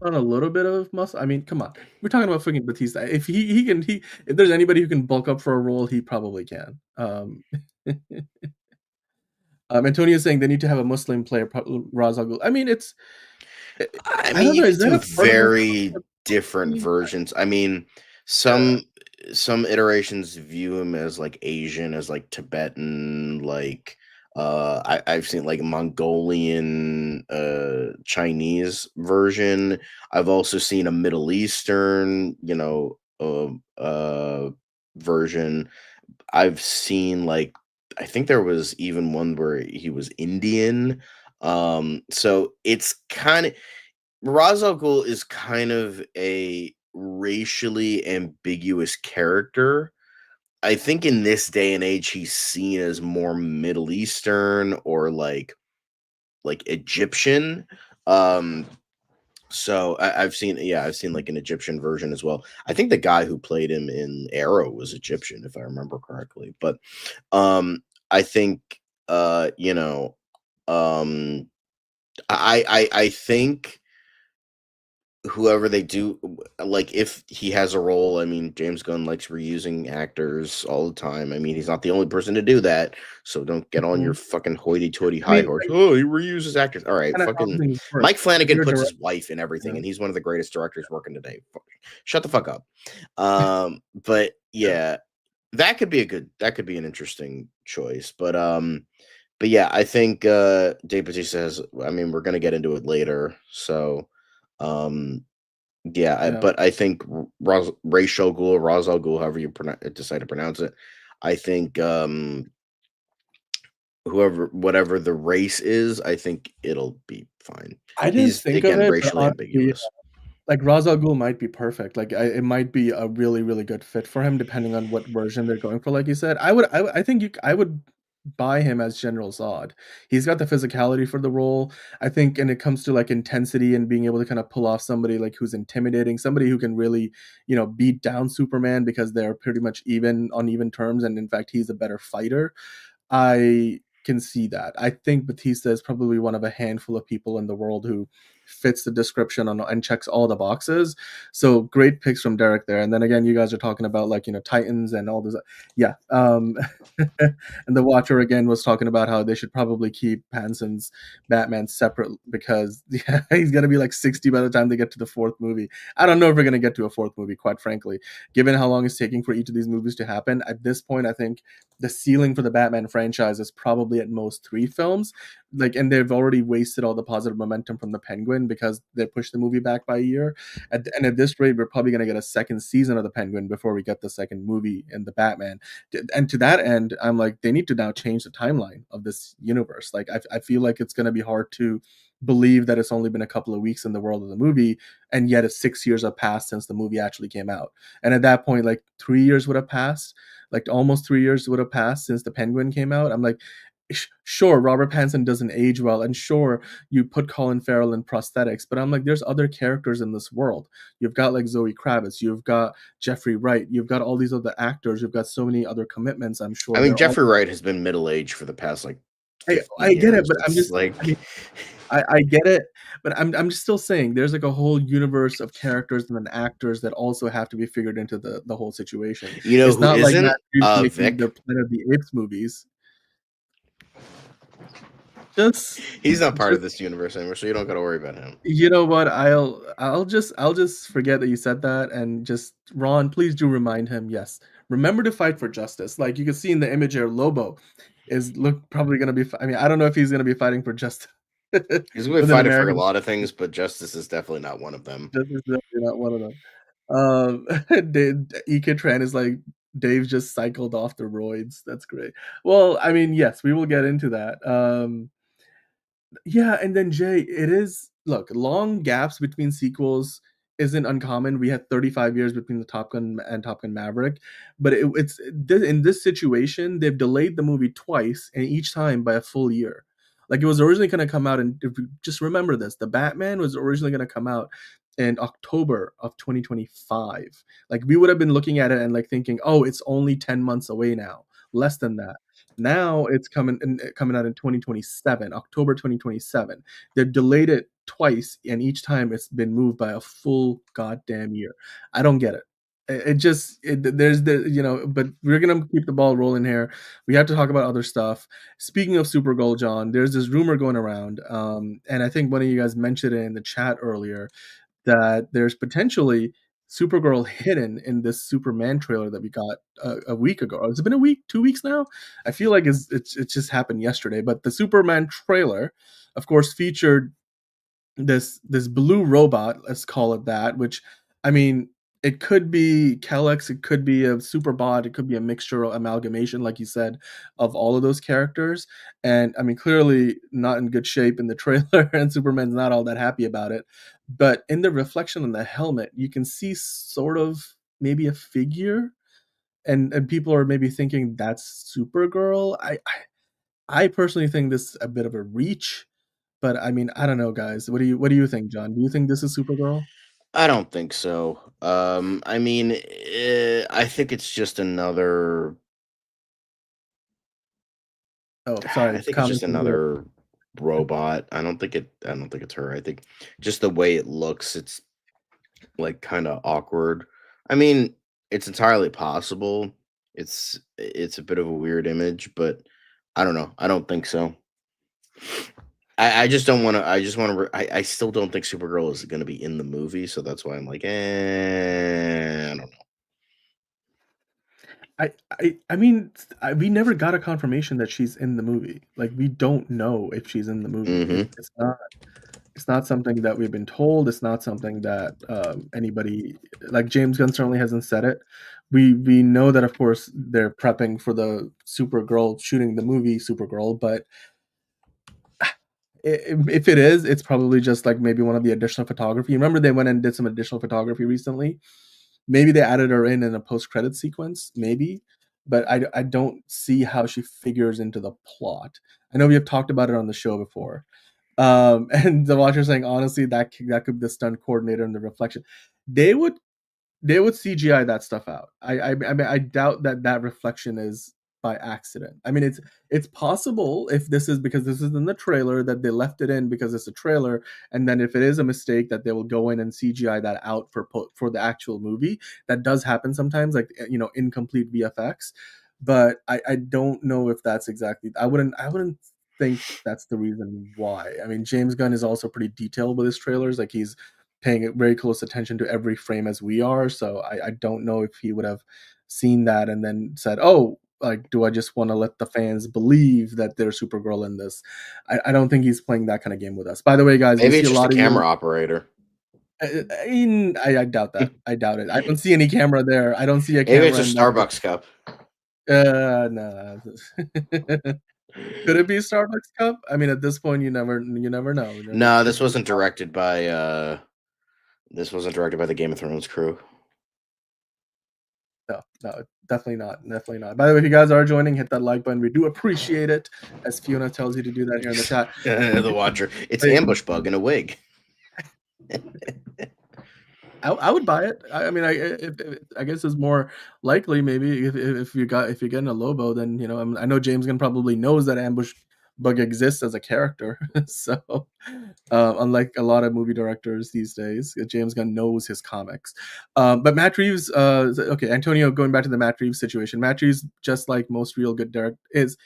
on a little bit of muscle. I mean, come on, we're talking about freaking Bautista. If he can, if there's anybody who can bulk up for a role, he probably can. Antonio is saying they need to have a Muslim player, Ra's al Ghul. I mean, I I mean, don't know. you Is could that do a part of the very different concept? versions. I mean, Yeah. some iterations view him as like Asian, as like Tibetan, like I've seen like Mongolian Chinese version. I've also seen a Middle Eastern, version. I've seen like I think there was even one where he was Indian. So it's kind of Ra's al Ghul is kind of a racially ambiguous character. I think in this day and age, he's seen as more Middle Eastern or like Egyptian. Um, so I've seen like an Egyptian version as well. I think the guy who played him in Arrow was Egyptian, if I remember correctly. But um, I think you know, um, I think whoever they do, like if he has a role, I mean, James Gunn likes reusing actors all the time. I mean, he's not the only person to do that, so don't get on your Mhm. fucking hoity-toity I high mean, horse. Oh, he reuses actors. All right, kind of how fucking things work. Mike If Flanagan you're a puts director, his wife in everything, yeah, and he's one of the greatest directors working today. Shut the fuck up. But yeah. yeah, that could be an interesting choice. But yeah, I think Dave Bautista has. I mean, we're gonna get into it later, so um yeah, Yeah. but I think Ray Shogul, Ra's al Ghul, however you decide to pronounce it, I think whatever the race is, I think it'll be fine. I didn't He's think of again it, but racially honestly, ambiguous. like Ra's al Ghul might be perfect. Like it might be a really, really good fit for him, depending on what version they're going for. Like you said, I think I would buy him as General Zod. He's got the physicality for the role. I think, and it comes to like intensity and being able to kind of pull off somebody like who's intimidating, somebody who can really, beat down Superman because they're pretty much even on even terms, and in fact, he's a better fighter. I can see that. I think Batista is probably one of a handful of people in the world who fits the description and checks all the boxes. So great picks from Derek there. And then again, you guys are talking about like Titans and all this. Yeah. And the Watcher again was talking about how they should probably keep Hanson's Batman separate because yeah, he's gonna be like 60 by the time they get to the fourth movie. I don't know if we're gonna get to a fourth movie, quite frankly, given how long it's taking for each of these movies to happen. At this point, I think the ceiling for the Batman franchise is probably at most 3 films. Like, and they've already wasted all the positive momentum from the Penguin because they pushed the movie back by a year. And at this rate, we're probably going to get a second season of the Penguin before we get the second movie in the Batman. And to that end, I'm like, they need to now change the timeline of this universe. Like, I feel like it's going to be hard to believe that it's only been a couple of weeks in the world of the movie, and yet it's 6 years have passed since the movie actually came out. And at that point, like 3 years would have passed, like almost 3 years would have passed since the Penguin came out. I'm like, sure, Robert Pattinson doesn't age well, and sure, you put Colin Farrell in prosthetics, but I'm like, there's other characters in this world. You've got like Zoe Kravitz, you've got Jeffrey Wright, you've got all these other actors, you've got so many other commitments. I'm I sure mean, they're all. Jeffrey Wright has been middle aged for the past like fifty I get it, years. but I'm It's just. I mean, like I get it, but I'm just still saying there's like a whole universe of characters and then actors that also have to be figured into the whole situation. you know It's who not like Matt isn't? Reeves making the Vic. Planet of the Apes movies. Just He's not part of just this universe anymore, so you don't got to worry about him. you know what? I'll just forget that you said that, and just Ron, please do remind him. Yes, remember to fight for justice. Like you can see in the image here, Lobo is look probably going to be. I mean, I don't know if he's going to be fighting for justice He's going to be within fighting for a America. lot of things, but justice is definitely not one of them. Justice is definitely not one of them. Ike Tran is like Dave just cycled off the roids. That's great. Well, I mean, yes, we will get into that. Yeah, and then Jay, it is look, long gaps between sequels isn't uncommon. We had 35 years between the Top Gun and Top Gun Maverick, but in this situation, they've delayed the movie twice, and each time by a full year. Like it was originally going to come out, and if you just remember this, the Batman was originally going to come out in October of 2025. Like we would have been looking at it and like thinking, oh, it's only 10 months away now, less than that. Now it's coming out in 2027, October 2027. They've delayed it twice, and each time it's been moved by a full goddamn year. I don't get it. It just there's the but we're gonna keep the ball rolling here. We have to talk about other stuff. Speaking of Supergirl, John, there's this rumor going around, and I think one of you guys mentioned it in the chat earlier that there's potentially Supergirl hidden in this Superman trailer that we got a week ago. Has it been a week, 2 weeks now? I feel like it just happened yesterday. But the Superman trailer, of course, featured this blue robot, let's call it that, which I mean, it could be Kellex, it could be a Superbot, it could be a mixture or amalgamation, like you said, of all of those characters. And I mean, clearly not in good shape in the trailer, and Superman's not all that happy about it. But in the reflection on the helmet, you can see sort of maybe a figure, and people are maybe thinking that's Supergirl. I personally think this is a bit of a reach, but I mean, I don't know, guys. What do you think, John? Do you think this is Supergirl? I don't think so. I mean, I think it's just another. Oh, sorry, I think it's just comments is real. another robot. I don't think it's her. I think just the way it looks, it's like kind of awkward. I mean, it's entirely possible. It's a bit of a weird image, but I don't know. I don't think so. I just don't want to. I just want to. I still don't think Supergirl is going to be in the movie, so that's why I'm like, I don't I mean, we never got a confirmation that she's in the movie. Like, we don't know if she's in the movie. know. It's not something that we've been told. It's not something that anybody like James Gunn certainly hasn't said it. We know that of course they're prepping for the Supergirl shooting the movie Supergirl, but if it is, it's probably just like maybe one of the additional photography. Remember they went and did some additional photography recently. Maybe they added her in a post credit sequence, maybe, but I don't see how she figures into the plot. I know we have talked about it on the show before, and the watcher saying honestly that could be the stunt coordinator and the reflection. They would they would CGI that stuff out. I mean I doubt that that reflection is by accident. I mean it's possible if this is because this is in the trailer that they left it in because it's a trailer, and then if it is a mistake that they will go in and CGI that out for the actual movie. That does happen sometimes, like incomplete VFX. But I don't know if that's exactly. I wouldn't think that's the reason why. I mean James Gunn is also pretty detailed with his trailers. Like he's paying very close attention to every frame as we are. So I don't know if he would have seen that and then said, "Oh, like, do I just want to let the fans believe that there's Supergirl in this?" I don't think he's playing that kind of game with us. By the way, guys, we Maybe see it's a just a lot of you. camera operator. I doubt that. I doubt it. I don't see any camera there. I don't see a Maybe it's camera a in that. Starbucks cup. No. Could it be Starbucks cup? I mean, at this point, you never know. No, It could be. this wasn't directed by the Game of Thrones crew. No, no, definitely not. Definitely not. By the way, if you guys are joining, hit that like button. We do appreciate it, as Fiona tells you to do that here in the chat. The Watcher. It's Wait, Ambush Bug in a wig. I would buy it. I mean, I guess it's more likely maybe if you're getting a Lobo, then I know James Gunn probably knows that Ambush Bug exists as a character. So unlike a lot of movie directors these days, James Gunn knows his comics. But Matt Reeves, okay, Antonio, going back to the Matt Reeves situation. Matt Reeves, just like most real good directors,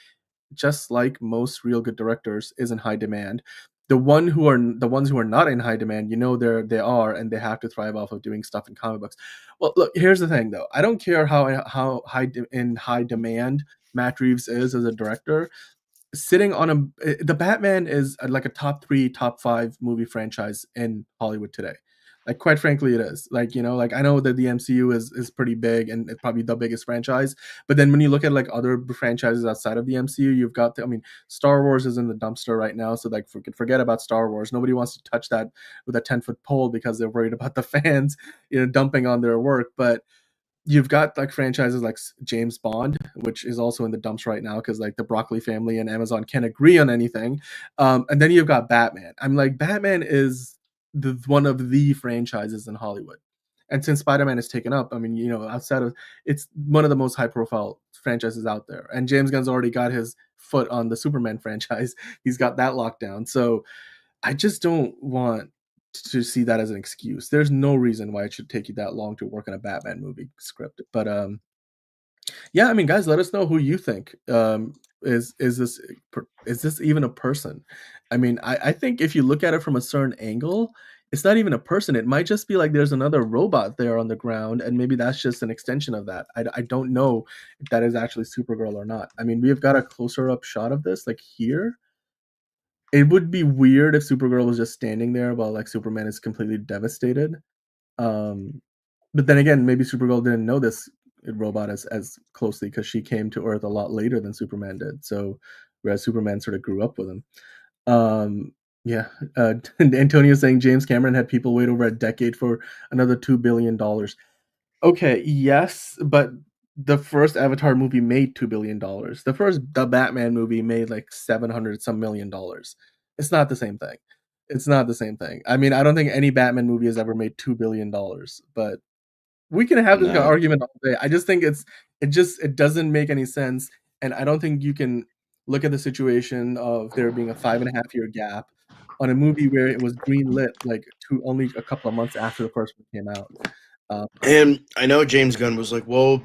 is in high demand. The ones who are not in high demand, they are, and they have to thrive off of doing stuff in comic books. Well, look, here's the thing though. I don't care how in high demand Matt Reeves is as a director. Sitting on the Batman is like a top 3, top 5 movie franchise in Hollywood today. Like quite frankly it is. Like I know that the MCU is pretty big and it's probably the biggest franchise, but then when you look at like other franchises outside of the MCU, you've got I mean Star Wars is in the dumpster right now, so like forget about Star Wars. Nobody wants to touch that with a 10-foot pole because they're worried about the fans, dumping on their work. But you've got like franchises like James Bond, which is also in the dumps right now because like the Broccoli family and Amazon can't agree on anything. And then you've got Batman. I'm like, Batman is one of the franchises in Hollywood. And since Spider-Man is taken up, I mean, outside of it's one of the most high-profile franchises out there, and James Gunn's already got his foot on the Superman franchise. He's got that locked down. So I just don't want to see that as an excuse. There's no reason why it should take you that long to work on a Batman movie script. But yeah, I mean, guys, let us know who you think. Is this even a person? I mean, I think if you look at it from a certain angle, it's not even a person. It might just be like there's another robot there on the ground, and maybe that's just an extension of that. I don't know if that is actually Supergirl or not. I mean, we've got a closer up shot of this, like here. It would be weird if Supergirl was just standing there while like Superman is completely devastated. Um, but then again, maybe Supergirl didn't know this robot as closely because she came to Earth a lot later than Superman did. So whereas Superman sort of grew up with him. Um, yeah, Antonio saying James Cameron had people wait over a decade for another $2 billion. Okay, yes, but the first Avatar movie made $2 billion. The Batman movie made like 700 some $1,000,000. It's not the same thing. It's not the same thing. I mean, I don't think any Batman movie has ever made $2 billion, but we can have this No. argument all day. I just think it doesn't make any sense, and I don't think you can look at the situation of there being a 5.5 year gap on a movie where it was greenlit like only a couple of months after the first one came out. Um, And I know James Gunn was like, well,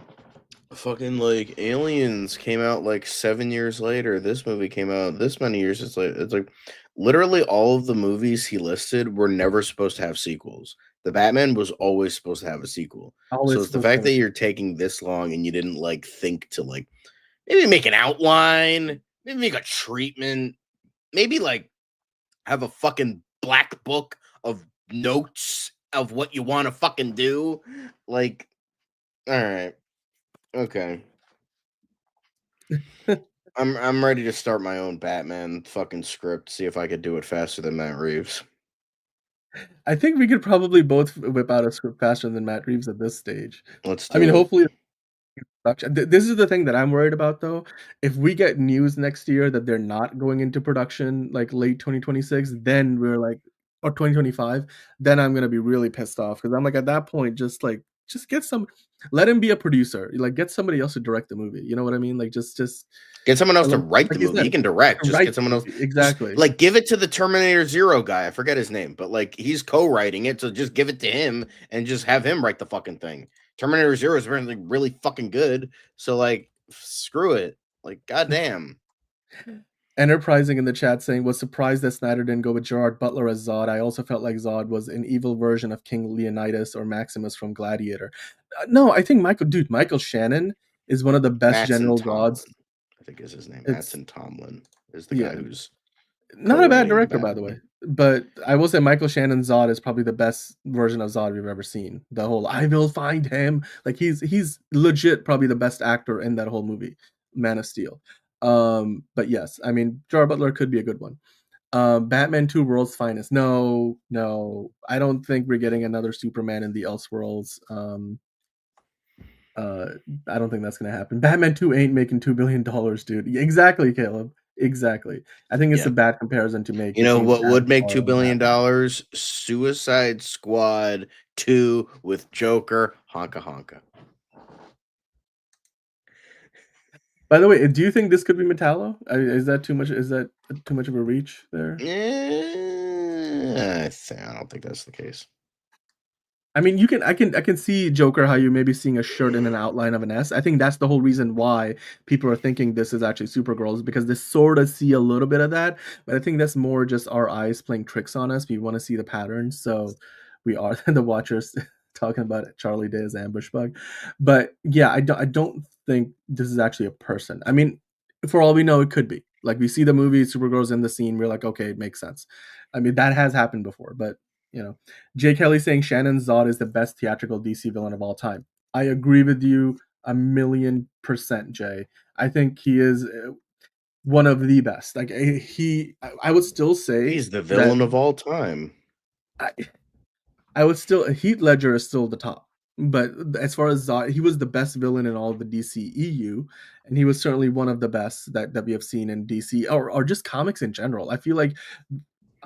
fucking like Aliens came out like 7 years later. This movie came out this many years. It's like literally all of the movies he listed were never supposed to have sequels. The Batman was always supposed to have a sequel. So always it's the supposed to fact have that you're taking this long and you didn't like think to like maybe make an outline, maybe make a treatment, maybe like have a fucking black book of notes of what you want to fucking do. Like, all right, okay. I'm ready to start my own Batman fucking script. See if I could do it faster than Matt Reeves. I think we could probably both whip out a script faster than Matt Reeves at this stage. Let's I mean, do it. hopefully production. This is the thing that I'm worried about, though. If we get news next year that they're not going into production like late 2026, then we're like, or 2025, then I'm gonna be really pissed off because I'm like, at that point, just get some, let him be a producer. Like, get somebody else to direct the movie. You know what I mean? Like, just Get someone else to write like the you movie. said, He can direct. Just write get the someone else. movie. Just Exactly. like give it to the Terminator Zero guy. I forget his name, but like he's co-writing it, so just give it to him and just have him write the fucking thing. Terminator Zero is really, really fucking good. So like, screw it. Like, goddamn. Enterprising in the chat saying was surprised that Snyder didn't go with Gerard Butler as Zod. I also felt like Zod was an evil version of King Leonidas or Maximus from Gladiator. No, I think Michael Shannon is one of the best Matson general Zods. Tomlin, I think is his name. It's Matson Tomlin is the guy yeah, who's not a bad co-writing the director by the way. Batman. But I will say Michael Shannon's Zod is probably the best version of Zod we've ever seen. The whole "I will find him," like he's legit probably the best actor in that whole movie, Man of Steel. But yes, I mean Gerard Butler could be a good one. Batman 2 World's Finest. No, no. I don't think we're getting another Superman in the Elseworlds. Uh, I don't think that's gonna happen. Batman 2 ain't making $2 billion, dude. Exactly, Caleb. Exactly. I think it's a Yeah. bad comparison to make You know between what would make Avatar $2 and billion? Batman. dollars? Suicide Squad 2 with Joker. Honka honka. By the way, do you think this could be Metallo? Is that too much? Is that too much of a reach there? I don't think that's the case. I mean, I can see Joker how you may be seeing a shirt in an outline of an S. I think that's the whole reason why people are thinking this is actually Supergirl is because they sort of see a little bit of that, but I think that's more just our eyes playing tricks on us. We want to see the patterns, so we are the watchers talking about Charlie Day as ambush bug. But yeah, I don't think this is actually a person. I mean, for all we know, it could be. Like we see the movie, Supergirl's in the scene, we're like, okay, it makes sense. I mean, that has happened before, but you know. Jay Kelly saying Shannon Zod is the best theatrical DC villain of all time. I agree with you 1,000,000%, Jay. I think he is one of the best. Like I would still say He's the that villain of all time. I, I would still Heath Ledger is still the top. But as far as Zod, he was the best villain in all of the DCEU, and he was certainly one of the best that we have seen in DC or just comics in general. I feel like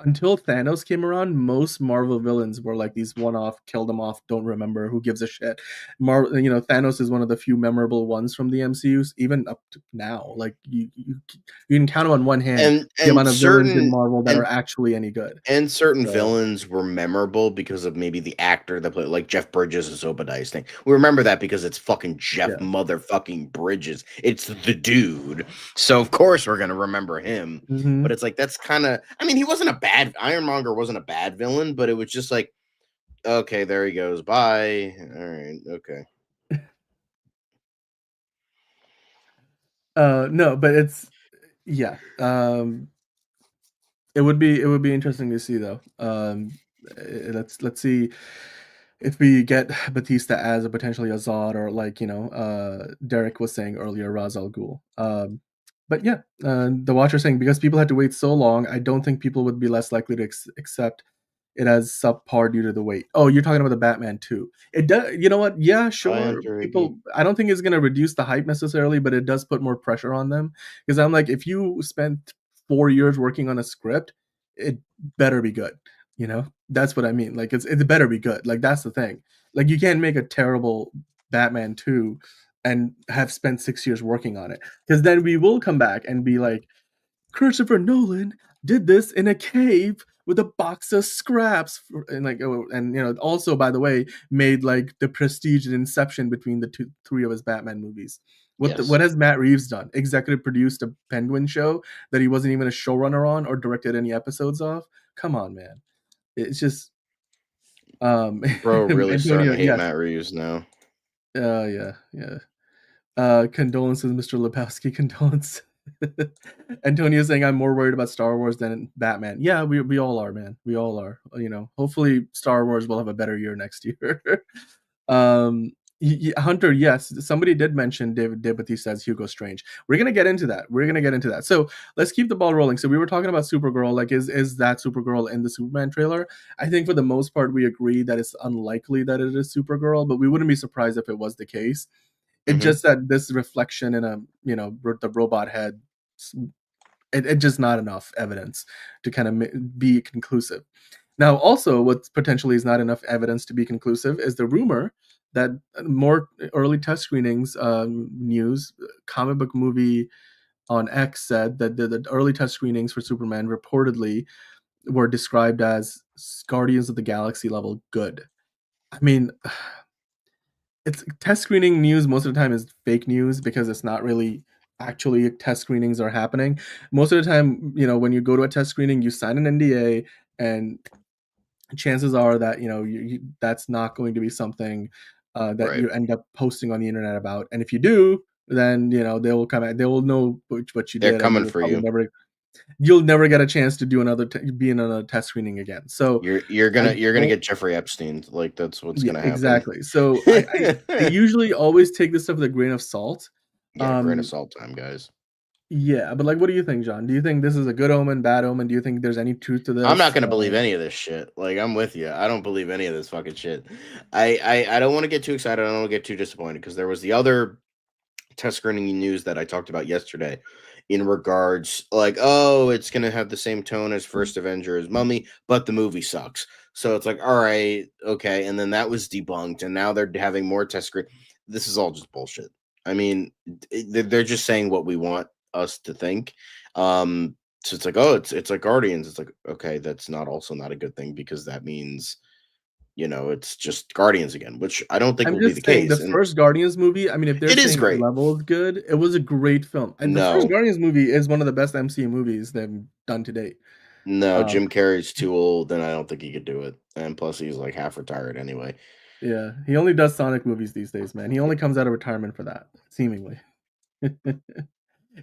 until Thanos came around, most Marvel villains were like these one-off, kill them off, don't remember, who gives a shit. Thanos is one of the few memorable ones from the MCUs, even up to now. Like you can count them on one hand and the and amount of villains in certain Marvel that are and actually any good. And certain So, villains were memorable because of maybe the actor that played, like Jeff Bridges' Obadiah's thing. We remember that because it's fucking Jeff yeah. motherfucking Bridges. It's the dude. So of course we're gonna remember him. But Hmm. it's like that's kind of. I mean, he wasn't a bad Ironmonger wasn't a bad villain, but it was just like, okay, there he goes. Bye. All right. Okay. No, but it's yeah. It would be interesting to see though. Let's see if we get Bautista as a potentially a Zod or like Derek was saying earlier, Ra's al Ghul. But yeah, the Watcher saying because people had to wait so long, I don't think people would be less likely to accept it as subpar due to the wait. Oh, you're talking about the Batman too. It does. You know what? Yeah, Bye, sure. Hunter Iggy. People. I don't think it's gonna reduce the hype necessarily, but it does put more pressure on them because I'm like, if you spent 4 years working on a script, it better be good. That's what I mean. Like it better be good. Like that's the thing. Like you can't make a terrible Batman 2 and have spent 6 years working on it because then we will come back and be like, Christopher Nolan did this in a cave with a box of scraps and also by the way made like the Prestige and Inception between the three of his Batman movies. What Yes, has Matt Reeves done? Executive produced a Penguin show that he wasn't even a showrunner on or directed any episodes of. Come on, man. It's just bro. Really starting Antonio, to hate yes. Matt Reeves now. Yeah, yeah. Condolences, Mr. Lebowski. Condolences. Antonio saying I'm more worried about Star Wars than Batman. Yeah, we all are, man. We all are. Hopefully Star Wars will have a better year next year. Hunter, yes, somebody did mention David Bautista as Hugo Strange. We're gonna get into that. So let's keep the ball rolling. So we were talking about Supergirl. Like, is that Supergirl in the Superman trailer? I think for the most part we agree that it's unlikely that it is Supergirl, but we wouldn't be surprised if it was the case. It's Hmm. just that this reflection in the robot head, it's just not enough evidence to kind of be conclusive. Now, also, what potentially is not enough evidence to be conclusive is the rumor that more early test screenings news, comic book movie on X said that the early test screenings for Superman reportedly were described as Guardians of the Galaxy level good. I mean, it's test screening news most of the time is fake news because it's not really actually test screenings are happening. Most of the time, when you go to a test screening, you sign an NDA, and chances are that that's not going to be something that Right. you end up posting on the internet about. And if you do, then they will come out, they will know what you They're did, and coming for you. you'll never get a chance to do be in another test screening again. So You're I gonna you're gonna don't. get Jeffrey Epstein. Like that's what's Yeah, gonna happen. exactly. So I usually always take this stuff with a grain of salt. Yeah, grain of Um, salt time, guys. yeah, but like, what do you think, John? Do you think this is a good omen, bad omen? Do you think there's any truth to I'm not this? gonna believe any of this shit. Like I'm with you. I don't believe any of this fucking shit. I don't want to get too excited. I don't want to get too disappointed because there was the other test screening news that I talked about yesterday in regards like, oh, it's gonna have the same tone as First Avengers Mummy, but the movie sucks. So it's like, all right, okay, and then that was debunked, and now they're having more test screen. This is all just bullshit. I mean, they're just saying what we want us to think. Um, so it's like, oh, it's like Guardians. It's like, okay, that's not also not a good thing because that means it's just Guardians again, which I don't think I'm will be just the saying the case. And first Guardians movie, I mean, if they're it is saying great. level is good, it was a great film. And the first No, Guardians movie is one of the best MCU movies they've done to date. No, Um, Jim Carrey's too old, and I don't think he could do it. And plus, he's like half retired anyway. yeah, he only does Sonic movies these days, man. He only comes out of retirement for that, seemingly.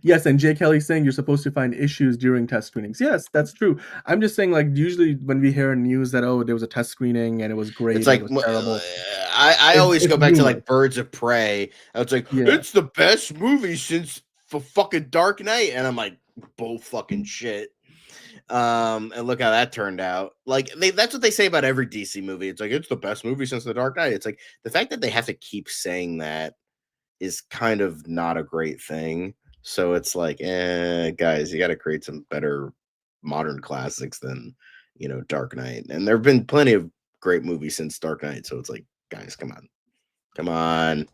Yes, and Jay Kelly saying you're supposed to find issues during test screenings. Yes, that's true. I'm just saying, like, usually when we hear news that, oh, there was a test screening and it was It's great or it like was terrible, I always it's go back to rumor. like Birds of Prey. And it's like Yeah. it's the best movie since for fucking Dark Knight, and I'm like bull fucking shit. And look how that turned out. Like that's what they say about every DC movie. It's like it's the best movie since the Dark Knight. It's like the fact that they have to keep saying that is kind of not a great thing. So it's like, guys, you got to create some better modern classics than Dark Knight. And there have been plenty of great movies since Dark Knight. So it's like, guys, come on, come on.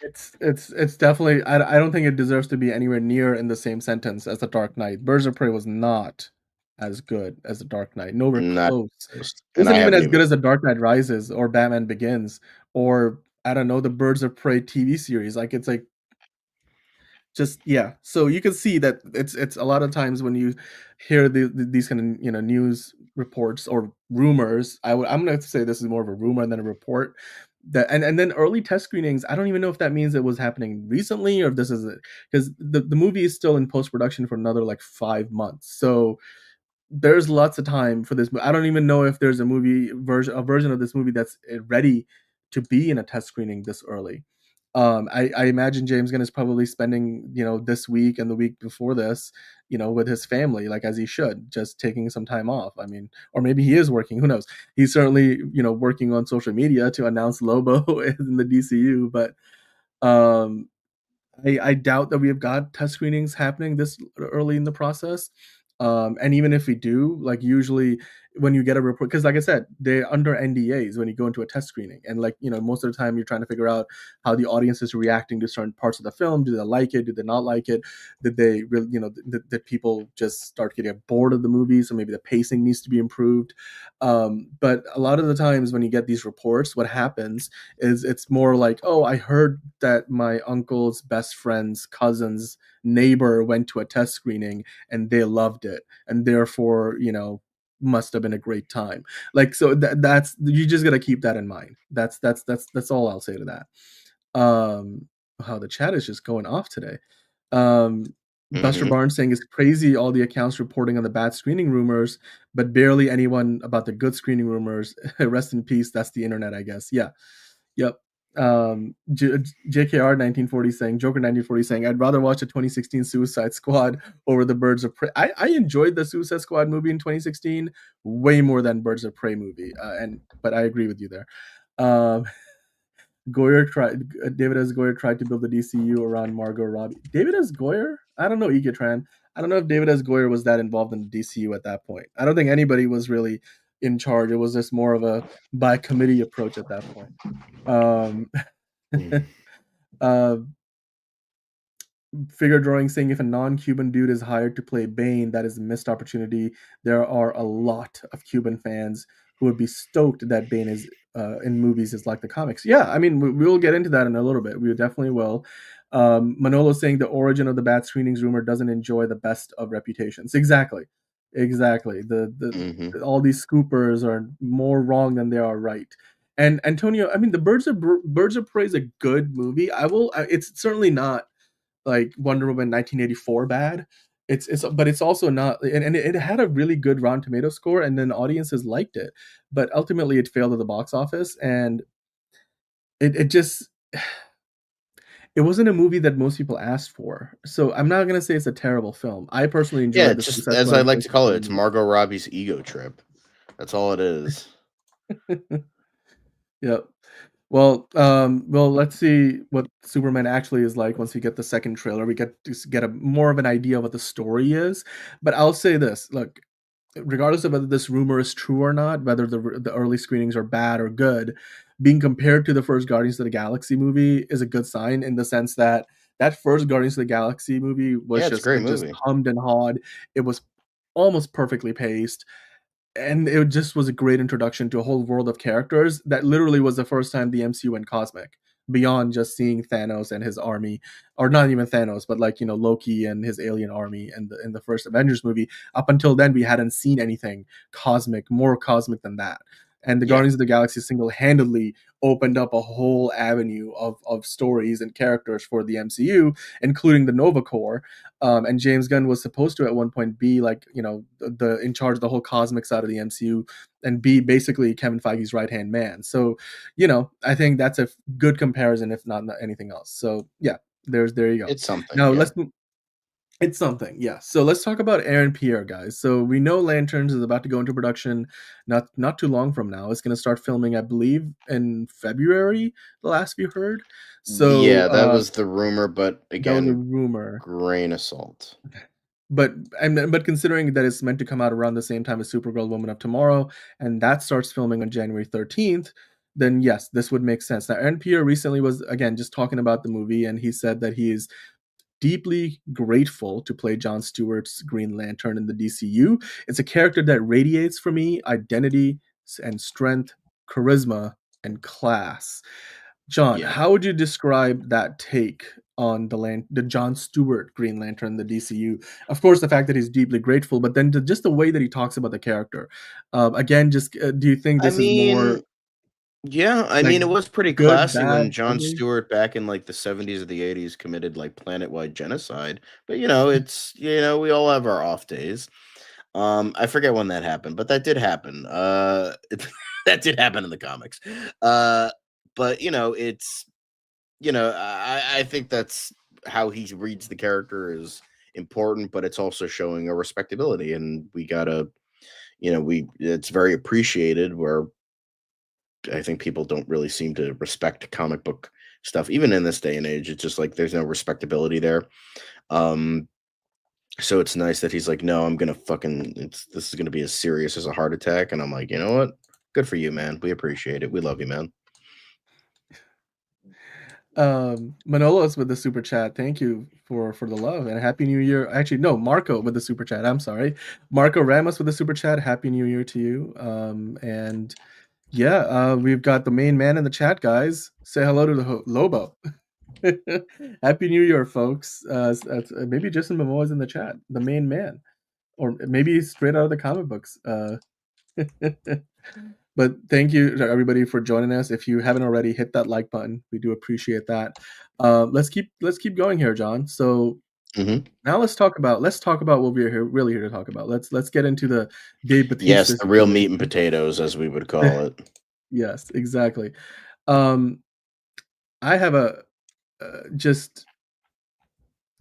It's definitely I don't think it deserves to be anywhere near in the same sentence as The Dark Knight. Birds of Prey was not as good as The Dark Knight, nowhere Not close. close. It And I wasn't even haven't as good even. as The Dark Knight Rises or Batman Begins or, I don't know, the Birds of Prey TV series, like, it's like just yeah, so you can see that it's a lot of times when you hear these kind of, news reports or rumors, I'm gonna say this is more of a rumor than a report, that and then early test screenings, I don't even know if that means it was happening recently or if this is because the movie is still in post-production for another, like, 5 months, so there's lots of time for this. I don't even know if there's a version of this movie that's ready to be in a test screening this early. I imagine James Gunn is probably spending this week and the week before this, with his family, like as he should, just taking some time off. I mean, or maybe he is working. Who knows? He's certainly working on social media to announce Lobo in the DCU, but um, I doubt that we have got test screenings happening this early in the process. And even if we do, like usually when you get a report, because like I said, they're under NDAs when you go into a test screening, and like most of the time you're trying to figure out how the audience is reacting to certain parts of the film. Do they like it? Do they not like it? Did they really, did people just start getting bored of the movie? So maybe the pacing needs to be improved. But a lot of the times when you get these reports, what happens is it's more like, oh, I heard that my uncle's best friend's cousin's neighbor went to a test screening and they loved it, and therefore, must have been a great time. Like, so that's you just gotta keep that in mind. That's all I'll say to that. Wow, the chat is just going off today. Um, Buster Hmm. Barnes saying it's crazy all the accounts reporting on the bad screening rumors, but barely anyone about the good screening rumors. Rest in peace. That's the internet, I guess. Yeah. Yep. JKR 1940 saying, Joker 1940 saying, I'd rather watch a 2016 Suicide Squad over the Birds of Prey. I enjoyed the Suicide Squad movie in 2016 way more than Birds of Prey movie. But I agree with you there. Um, David S. Goyer tried to build the DCU around Margot Robbie. David S. Goyer? I don't know, Egatran. I don't know if David S. Goyer was that involved in the DCU at that point. I don't think anybody was really in charge. It was just more of a by committee approach at that point. Um, uh, Figure drawing saying if a non-Cuban dude is hired to play Bane, that is a missed opportunity. There are a lot of Cuban fans who would be stoked that Bane is in movies is like the comics. Yeah, I mean we'll get into that in a little bit. We definitely will. Manolo saying the origin of the bad screenings rumor doesn't enjoy the best of reputations. Exactly, exactly. Hmm. All these scoopers are more wrong than they are right. And Antonio, I mean, the Birds of Prey is a good movie. It's certainly not like Wonder Woman 1984 bad. But it's also not, and it had a really good Rotten Tomato score, and then audiences liked it, but ultimately it failed at the box office, and it just it wasn't a movie that most people asked for. So I'm not gonna say it's a terrible film. I personally Yeah, enjoyed the it's just Suicide as Squad I in like to call it, it's 2016 Margot Robbie's ego trip. That's all it is. movie. Yep. Well, let's see what Superman actually is like once we get the second trailer. We get a more of an idea of what the story is. But I'll say this: look, regardless of whether this rumor is true or not, whether the early screenings are bad or good, being compared to the first Guardians of the Galaxy movie is a good sign in the sense that that first Guardians of the Galaxy movie was Yeah, it's a just great it just movie. hummed and hawed. It was almost perfectly paced, and it just was a great introduction to a whole world of characters that literally was the first time the MCU went cosmic beyond just seeing Thanos and his army, or not even Thanos, but like Loki and his alien army and in the first Avengers movie. Up until then, we hadn't seen anything cosmic, more cosmic than that. And the Yeah. Guardians of the Galaxy single-handedly opened up a whole avenue of stories and characters for the MCU, including the Nova Corps, and James Gunn was supposed to at one point be like the in charge of the whole cosmic side of the MCU and be basically Kevin Feige's right hand man. So I think that's a good comparison, if not anything else. So yeah, there you go. It's something, Now yeah. it's something, yeah. So let's talk about Aaron Pierre, guys. So we know Lanterns is about to go into production not too long from now. It's going to start filming, I believe, in February. The last we heard. So Yeah, that was the rumor, but that was a again, rumor. grain of salt. but but considering that it's meant to come out around the same time as Supergirl Woman of Tomorrow, and that starts filming on January 13th, then yes, this would make sense. Now, Aaron Pierre recently was again just talking about the movie, and he said that he is deeply grateful to play John Stewart's Green Lantern in the DCU. It's a character that radiates for me identity and strength, charisma, and class. John, Yeah. how would you describe that take on the John Stewart Green Lantern, the DCU? Of course, the fact that he's deeply grateful, but then just the way that he talks about the character. Again, just do you think I this is more mean, yeah, I like mean, it was pretty good, classy bad, when John ugly? Stewart back in like the 70s or the 80s committed like planet-wide genocide. But it's we all have our off days. I forget when that happened, but that did happen. That did happen in the comics. Uh, but it's I think that's how he reads the character is important, but it's also showing a respectability, and we gotta, we it's very appreciated where I think people don't really seem to respect comic book stuff, even in this day and age. It's just like there's no respectability there. Um, so it's nice that he's like, no, I'm gonna fucking this is gonna be as serious as a heart attack, and I'm like, you know what? Good for you, man. We appreciate it. We love you, man. Manolos with the super chat. Thank you for the love and happy new year. Actually, no, Marco with the super chat. I'm sorry. Marco Ramos with the super chat. Happy new year to you. And yeah, we've got the main man in the chat, guys. Say hello to the Lobo. Happy new year, folks. Maybe Jason Momoa is in the chat, the main man, or maybe straight out of the comic books. But thank you to everybody for joining us. If you haven't already, hit that like button. We do appreciate that. Let's keep going here, John. So Hmm. now let's talk about what we're really here to talk about. Let's get into the Dave Yes, Batista the real meat and situation. potatoes, as we would call it. Yes, exactly. Um, I have a just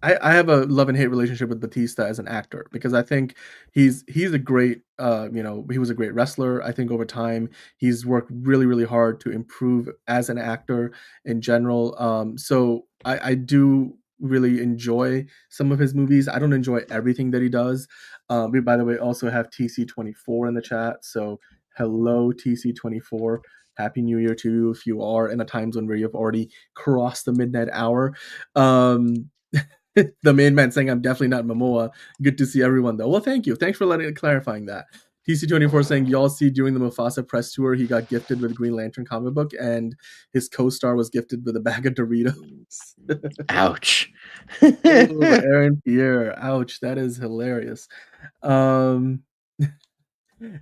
I have a love and hate relationship with Batista as an actor because I think he's a great he was a great wrestler. I think over time he's worked really really hard to improve as an actor in general. So I do really enjoy some of his movies. I don't enjoy everything that he does. We by the way also have TC24 in the chat. So hello TC24. Happy New Year to you if you are in a time zone where you've already crossed the midnight hour. Um, the main man saying I'm definitely not Momoa. Good to see everyone though. Well, thank you. Thanks for clarifying that. TC24 saying y'all see during the Mufasa press tour, he got gifted with Green Lantern comic book, and his co-star was gifted with a bag of Doritos. Ouch. Oh, Aaron Pierre. Ouch, that is hilarious. Um,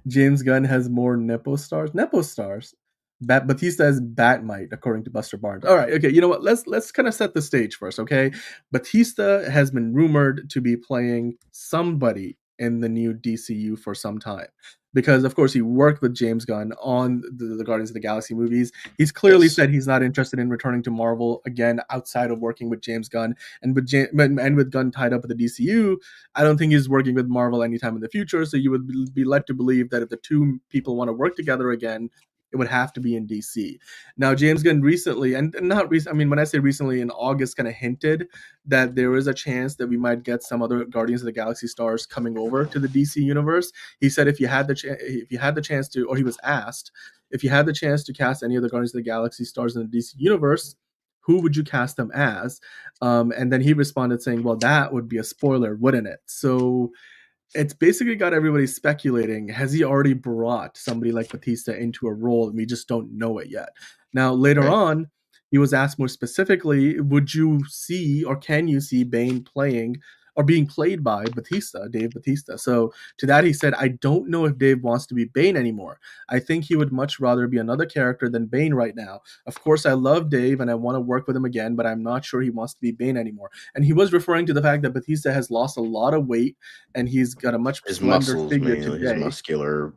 James Gunn has more Nepo stars. Nepo stars. Batista has Batmite, according to Buster Barnes. All right, okay. You know what? Let's kind of set the stage first, okay? Batista has been rumored to be playing somebody in the new DCU for some time. Because of course he worked with James Gunn on the Guardians of the Galaxy movies. He's clearly Yes. said he's not interested in returning to Marvel again outside of working with James Gunn and with Gunn tied up with the DCU. I don't think he's working with Marvel anytime in the future. So you would be led to believe that if the two people want to work together again, it would have to be in DC. Now, James Gunn recently, and not recent, I mean, when I say recently, in August, kind of hinted that there is a chance that we might get some other Guardians of the Galaxy stars coming over to the DC universe. He said if you had the chance to, or he was asked if you had the chance to cast any of the Guardians of the Galaxy stars in the DC universe, who would you cast them as? And then he responded saying, "Well, that would be a spoiler, wouldn't it?" So it's basically got everybody speculating, has he already brought somebody like Batista into a role and we just don't know it yet? Now, later Right. on, he was asked more specifically, would you see or can you see Bane playing or being played by Dave Batista? So to that, he said, I don't know if Dave wants to be Bane anymore. I think he would much rather be another character than Bane right now. Of course, I love Dave and I want to work with him again, but I'm not sure he wants to be Bane anymore. And he was referring to the fact that Batista has lost a lot of weight and he's got a much His slender muscles, figure mainly his today. muscular like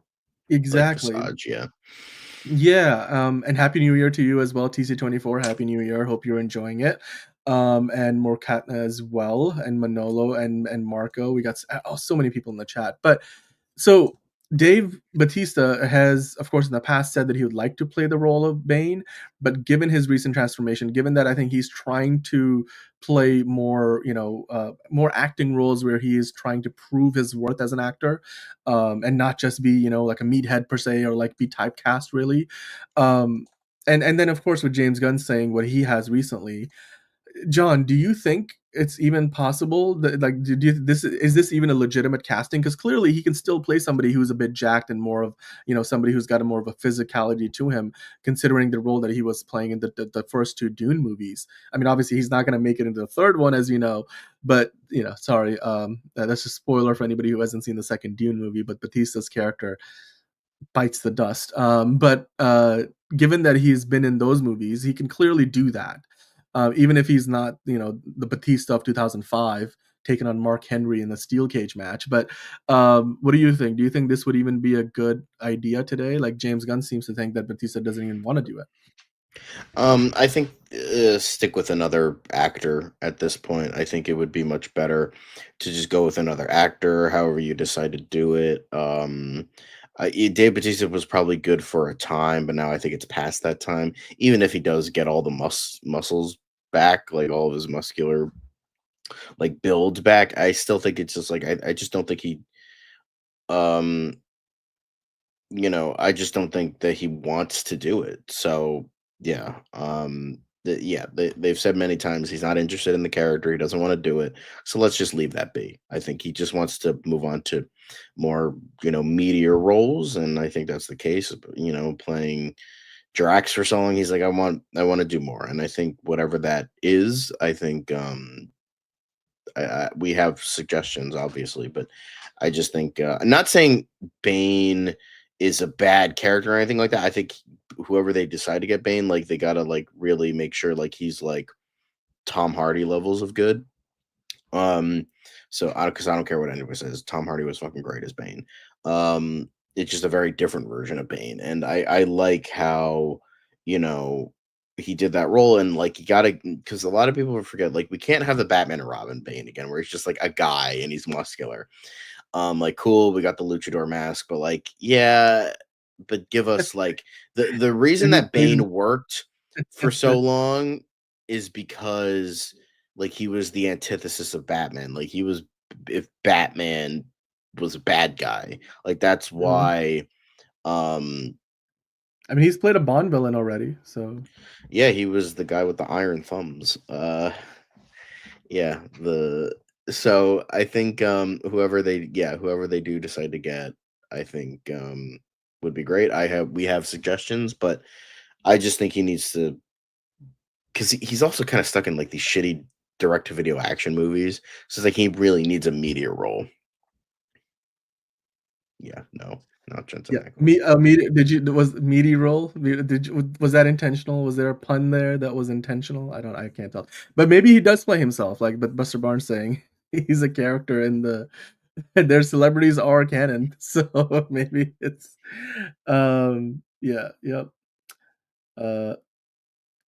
Exactly. visage. Yeah. Yeah, and happy New Year to you as well, TC24. Happy New Year. Hope you're enjoying it. And Morkatna as well, and Manolo and Marco. We got so many people in the chat. But so Dave Bautista has, of course, in the past said that he would like to play the role of Bane, but given his recent transformation, given that I think he's trying to play more, more acting roles where he is trying to prove his worth as an actor, and not just be, like a meathead per se, or like be typecast really. Um, and then of course with James Gunn saying what he has recently, John, do you think it's even possible that, like, do you, this is this even a legitimate casting? Because clearly he can still play somebody who's a bit jacked and more of, somebody who's got a more of a physicality to him, considering the role that he was playing in the first two Dune movies. I mean, obviously he's not going to make it into the third one, as you know, but sorry, that's a spoiler for anybody who hasn't seen the second Dune movie. But Batista's character bites the dust. But given that he's been in those movies, he can clearly do that. Even if he's not, the Batista of 2005 taking on Mark Henry in the steel cage match. But what do you think? Do you think this would even be a good idea today? Like James Gunn seems to think that Batista doesn't even want to do it. I think stick with another actor at this point. I think it would be much better to just go with another actor, however you decide to do it. Dave Bautista was probably good for a time, but now I think it's past that time. Even if he does get all the muscles back, like all of his muscular like build back, I still think it's just like I just don't think he um I just don't think that he wants to do it. So yeah, they've said many times he's not interested in the character. He doesn't want to do it. So let's just leave that be. I think he just wants to move on to more, meatier roles, and I think that's the case. Playing Drax for so long, he's like, I want to do more, and I think whatever that is, I think we have suggestions, obviously, but I just think I'm not saying Bane is a bad character or anything like that. I think whoever they decide to get Bane, like they gotta like really make sure like he's like Tom Hardy levels of good. Um, so because I don't care what anybody says, Tom Hardy was fucking great as Bane. It's just a very different version of Bane, and I like how you know he did that role, and like you gotta because a lot of people forget like we can't have the Batman and Robin Bane again, where he's just like a guy and he's muscular. Like cool, we got the luchador mask, but like yeah, but give us like the reason Maybe, that Bane worked for so long is because like he was the antithesis of Batman. Like he was if Batman was a bad guy. Like that's Mhm. why um I mean, he's played a Bond villain already, so yeah, he was the guy with the iron thumbs. Yeah, the so I think whoever they do decide to get, I think would be great. We have suggestions, but I just think he needs to because he's also kind of stuck in like these shitty direct to video action movies. So it's like he really needs a meteor role. Yeah, no, not Jensen yeah. Ackles. Did you was meaty roll? Did you, was that intentional? Was there a pun there that was intentional? I can't tell. But maybe he does play himself, like but Buster Barnes saying he's a character in the their celebrities are canon. So maybe it's yeah, yep. Uh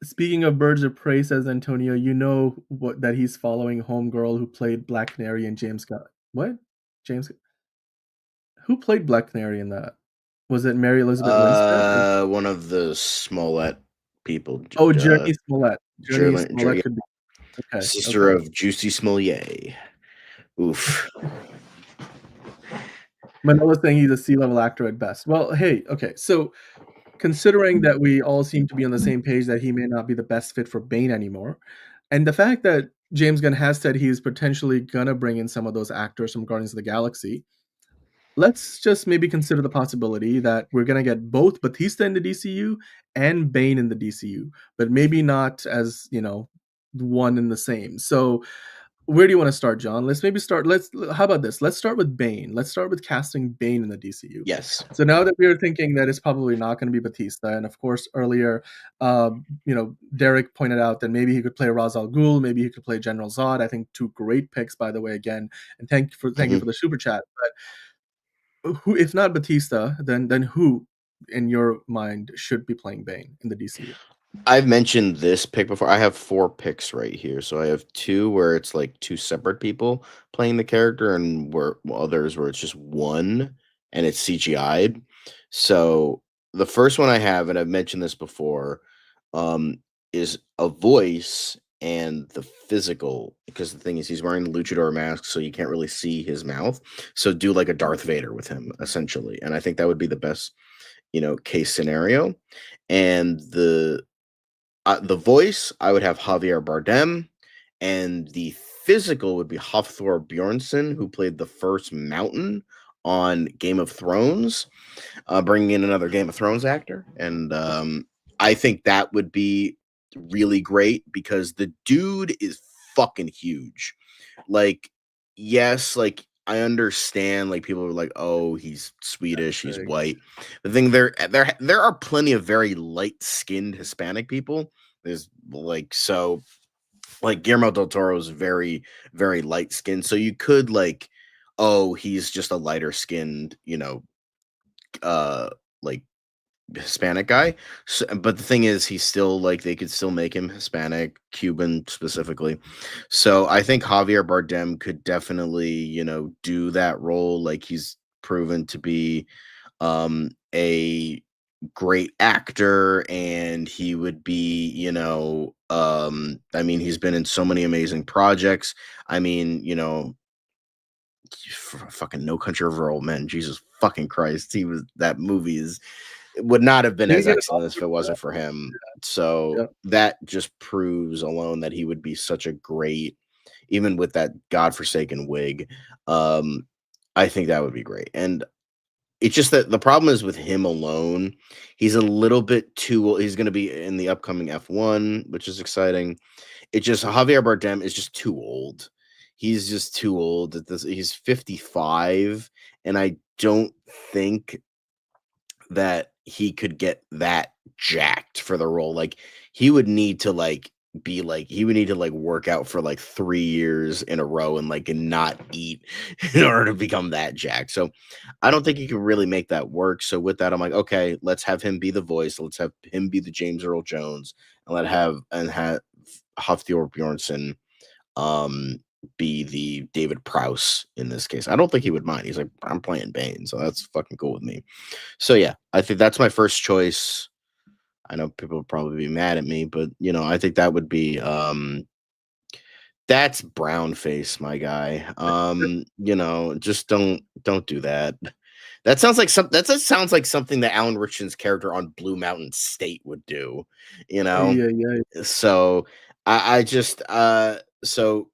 speaking of Birds of Prey, says Antonio, you know what that he's following Homegirl who played Black Canary and James Gunn. What? James who played Black Canary in that? Was it Mary Elizabeth Winstead? Or One of the Smollett people, oh, Journey Smollett. Journey Smollett Yeah, could be okay, sister okay. of Juicy Smollett. Oof. Manila's saying he's a C-level actor at best. Well, hey, okay, so considering that we all seem to be on the same page that he may not be the best fit for Bane anymore, and the fact that James Gunn has said he's potentially gonna bring in some of those actors from Guardians of the Galaxy, let's just maybe consider the possibility that we're gonna get both Batista in the DCU and Bane in the DCU, but maybe not as, one and the same. So where do you want to start, John? Let's maybe start. How about this? Let's start with Bane. Let's start with casting Bane in the DCU. Yes. So now that we are thinking that it's probably not going to be Batista, and of course earlier, Derek pointed out that maybe he could play Ra's al Ghul, maybe he could play General Zod. I think two great picks, by the way. Again, and thank you Mhm. for the super chat. But who, if not Batista, then who, in your mind, should be playing Bane in the DCU? I've mentioned this pick before. I have 4 picks right here. So I have 2 where it's like 2 separate people playing the character and where others where it's just one. and it's CGI'd. So the first one I have, and I've mentioned this before, um, is a voice and the physical. Because the thing is, he's wearing the luchador mask, so you can't really see his mouth. So do like a Darth Vader with him, essentially. And I think that would be the best, case scenario. And the voice, I would have Javier Bardem, and the physical would be Hafthor Bjornsson, who played the first Mountain on Game of Thrones, bringing in another Game of Thrones actor. And I think that would be really great because the dude is fucking huge. Like, yes, like I understand, like people are like, oh, he's Swedish, he's Big. white. The thing there are plenty of very light skinned Hispanic people. There's like Guillermo del Toro is very, very light skinned. So you could like, oh, he's just a lighter skinned, uh like Hispanic guy. So, but the thing is, he's still like they could still make him Hispanic, Cuban specifically. So I think Javier Bardem could definitely, do that role. Like he's proven to be a great actor, and he would be, I mean, he's been in so many amazing projects. I mean, fucking No Country for Old Men. Jesus fucking Christ. That movie is would not have been Did he as get an excellent if Oscar it for wasn't that? for him. So Yeah. that just proves alone that he would be such a great, even with that godforsaken wig. Um, I think that would be great. And it's just that the problem is with him alone, he's a little bit too old. He's going to be in the upcoming F1, which is exciting. It just Javier Bardem is just too old. He's just too old at this. He's 55, and I don't think that he could get that jacked for the role. Like he would need to he would need to like work out for like 3 years in a row and like and not eat in order to become that jacked. So I don't think he can really make that work. So with that, I'm like, okay, let's have him be the voice. Let's have him be the James Earl Jones, and have Hafthor Bjornsson um be the David Prowse in this case. I don't think he would mind. He's like, I'm playing Bane, so that's fucking cool with me. So yeah, I think that's my first choice. I know people would probably be mad at me, but I think that would be that's brown face, my guy. Just don't do that. That just sounds like something that Alan Richardson's character on Blue Mountain State would do, you know. Yeah, yeah. So I just so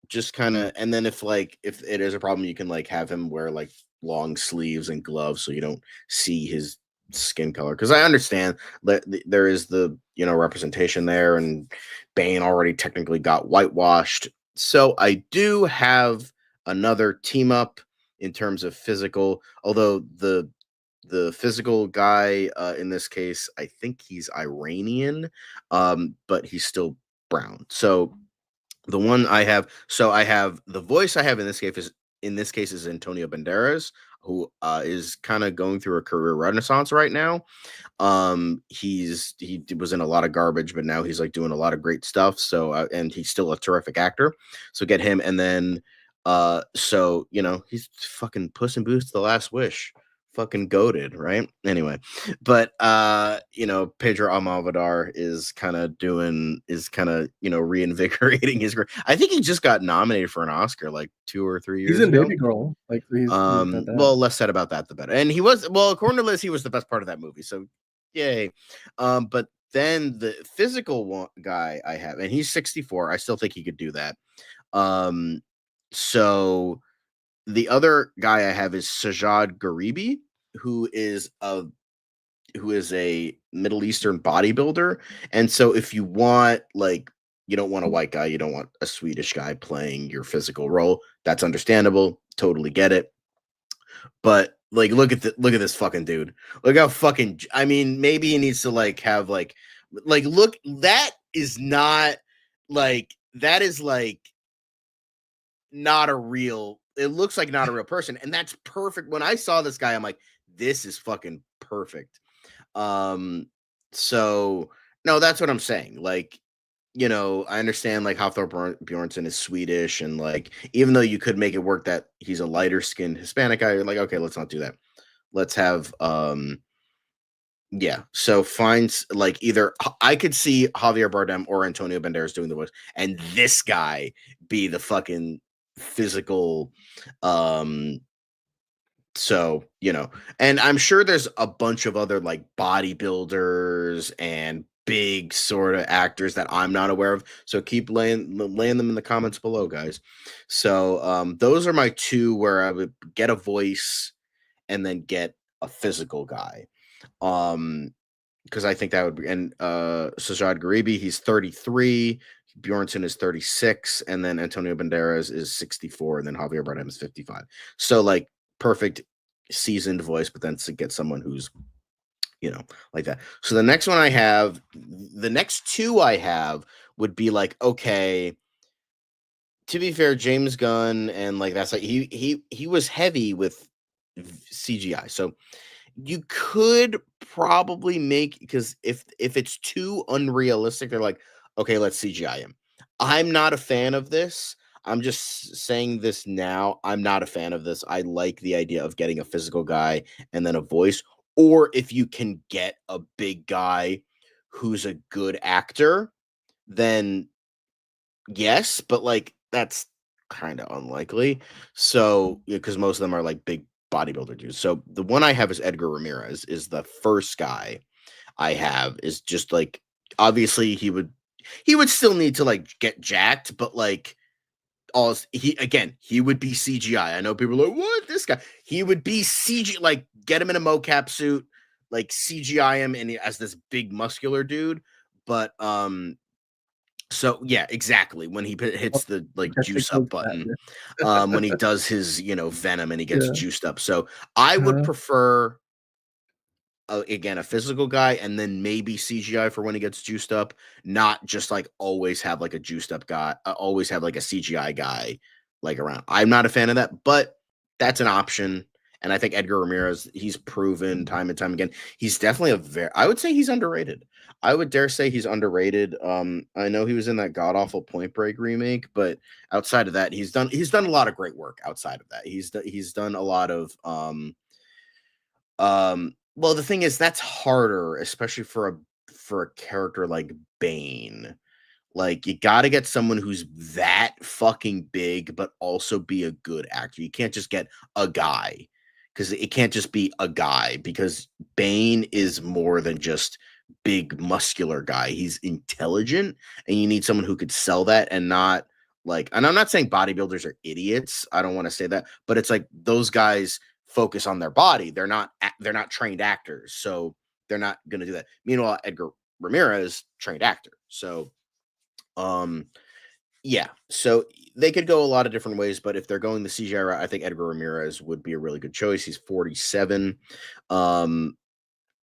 just kind of, and then if it is a problem, you can like have him wear like long sleeves and gloves so you don't see his skin color, because I understand that there is the representation there, and Bane already technically got whitewashed. So I do have another team up in terms of physical, although the physical guy in this case, I think he's Iranian, but he's still brown. So the one I have, so I have the voice I have in this case is Antonio Banderas, who is kind of going through a career renaissance right now. He was in a lot of garbage, but now he's like doing a lot of great stuff. So and he's still a terrific actor. So get him, and then he's fucking Puss in Boots: The Last Wish, fucking goated, right? Anyway, but Pedro Almodovar is kind of reinvigorating his career. I think he just got nominated for an Oscar like 2 or 3 He's years in ago. Baby Girl. Like he's not bad. Well, less said about that, the better. And he was, well, according to Liz, he was the best part of that movie. So, yay. But then the physical guy I have, and he's 64. I still think he could do that. Um, so the other guy I have is Sajad Garibi, who is a Middle Eastern bodybuilder. And so if you want like you don't want a white guy, you don't want a Swedish guy playing your physical role, that's understandable. Totally get it. But like look at this fucking dude. Look how fucking, I mean, maybe he needs to like have like look, that is like not a real, it looks like not a real person, and that's perfect. When I saw this guy, I'm like, this is fucking perfect. So no, that's what I'm saying. Like, I understand like Hafthor Bjornsson is Swedish, and like even though you could make it work that he's a lighter skinned Hispanic guy, you're like, okay, let's not do that. let's have yeah. So finds like either I could see Javier Bardem or Antonio Banderas doing the voice, and this guy be the fucking physical. Um, so and I'm sure there's a bunch of other like bodybuilders and big sort of actors that I'm not aware of. So keep laying them in the comments below, guys. So those are my two where I would get a voice and then get a physical guy. Because I think that would be, and Sajad Garibi, he's 33, Bjornsson is 36, and then Antonio Banderas is 64, and then Javier Bardem is 55. So like perfect seasoned voice, but then to get someone who's like that. So the next two I have would be like, okay, to be fair, James Gunn and like that's like he was heavy with CGI. So you could probably make, because if it's too unrealistic, they're like, okay, let's CGI him. I'm not a fan of this. I'm just saying this now. I'm not a fan of this. I like the idea of getting a physical guy and then a voice. Or if you can get a big guy who's a good actor, then yes, but like that's kind of unlikely. So, because most of them are like big bodybuilder dudes. So the one I have is Edgar Ramirez, is the first guy I have, is just like obviously he would still need to like get jacked, but like he would be CGI. I know people are like, what this guy? He would be CG, like get him in a mocap suit, like CGI him and as this big muscular dude. But so yeah, exactly. When he hits the like Okay, take juice up notes of button, that, when he does his venom and he gets yeah. juiced up. So I would Uh-huh. prefer again a physical guy, and then maybe CGI for when he gets juiced up. Not just like always have like a juiced up guy, always have like a CGI guy like around. I'm not a fan of that, but that's an option. And I think Edgar Ramirez, he's proven time and time again, he's definitely I would say he's underrated. I would dare say he's underrated. I know he was in that god awful Point Break remake, but outside of that, he's done a lot of great work. Outside of that, he's done a lot of well, the thing is that's harder, especially for a character like Bane. Like you got to get someone who's that fucking big, but also be a good actor. You can't just get a guy, because it can't just be a guy, because Bane is more than just big muscular guy. He's intelligent, and you need someone who could sell that and not like. And I'm not saying bodybuilders are idiots. I don't want to say that, but it's like those guys focus on their body. They're not trained actors, so they're not going to do that. Meanwhile, Edgar Ramirez trained actor, so um, yeah, so they could go a lot of different ways, but if they're going the CGI route, I think Edgar Ramirez would be a really good choice. He's 47. Um,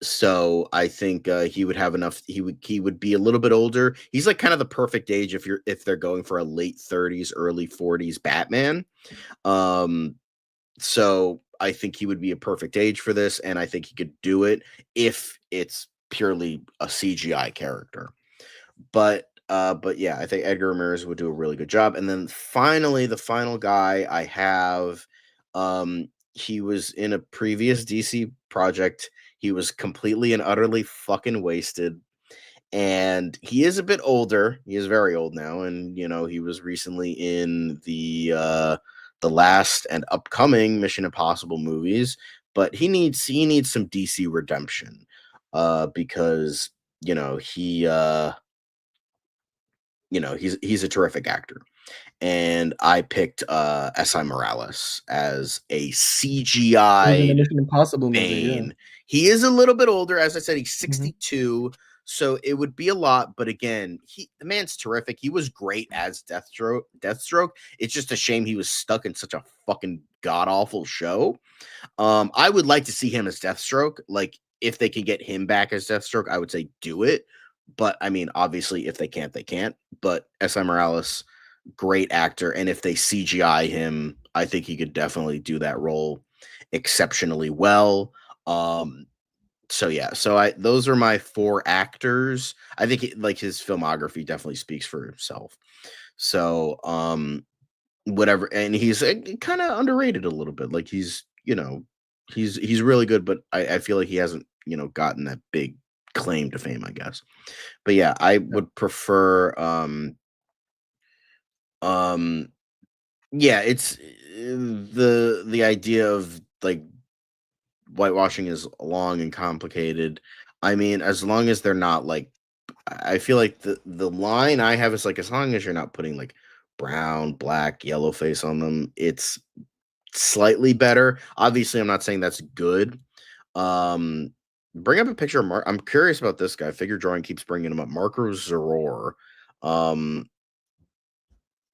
so I think he would have enough. He would be a little bit older. He's like kind of the perfect age if they're going for a late 30s, early 40s Batman. Um, so I think he would be a perfect age for this, and I think he could do it if it's purely a CGI character. But yeah, I think Edgar Ramirez would do a really good job. And then finally, the final guy I have, he was in a previous DC project. He was completely and utterly fucking wasted. And he is a bit older. He is very old now, and he was recently in the last and upcoming Mission Impossible movies. But he needs some DC redemption, because he he's a terrific actor. And I picked SI Morales as a He was in the CGI'd Mission Impossible movie, yeah. Bane. He is a little bit older, as I said, he's Mhm. 62, so it would be a lot, but again, the man's terrific. He was great as Deathstroke. It's just a shame he was stuck in such a fucking god awful show. I would like to see him as Deathstroke. Like, if they can get him back as Deathstroke, I would say do it. But I mean, obviously, if they can't, they can't. But S.I. Morales, great actor, and if they CGI him, I think he could definitely do that role exceptionally well. Um, so yeah, so I those are my four actors. I think like his filmography definitely speaks for himself. So whatever, and he's kind of underrated a little bit. Like he's He's really good, but I feel like he hasn't, gotten that big claim to fame, I guess. But yeah, I Yeah. would prefer um yeah, it's the idea of like whitewashing is long and complicated. I mean, as long as they're not like I feel like the line I have is like as long as you're not putting like brown, black, yellow face on them, it's slightly better. Obviously, I'm not saying that's good. Um, bring up a picture of Mark. I'm curious about this guy. Figure drawing keeps bringing him up. Marco Zaror. Um,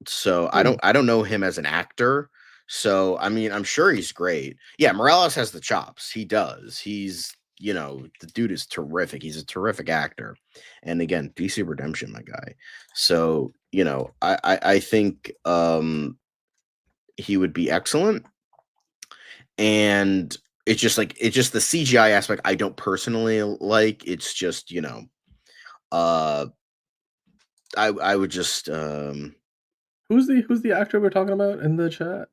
so Hmm. I don't know him as an actor. So I mean, I'm sure he's great. Yeah, Morales has the chops. He does. He's the dude is terrific. He's a terrific actor. And again, DC Redemption, my guy. So I think he would be excellent. And it's just the CGI aspect I don't personally like. It's just uh I would just Who's the actor we're talking about in the chat?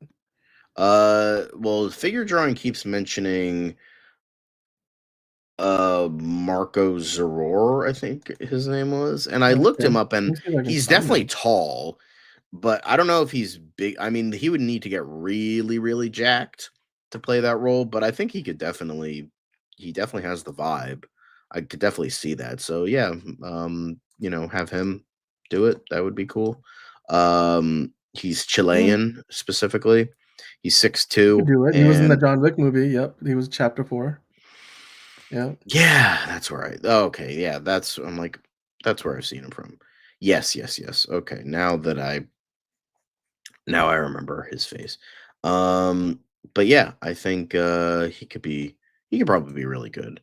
well, figure drawing keeps mentioning Marco Zaror, I think his name was. And I looked Okay, him up let and me see if I can he's find definitely him. tall, but I don't know if he's big. I mean, he would need to get really, really jacked to play that role, but I think he definitely has the vibe. I could definitely see that. So yeah, have him do it. That would be cool. He's Yeah, Chilean specifically. He's six he could two, do it. He was in the and John Wick movie. Yep, he was Chapter 4. Yeah, yeah, that's right. Okay, yeah, I'm like, that's where I've seen him from. Yes, yes, yes. Okay, now I remember his face. Um, but yeah, I think he could probably be really good.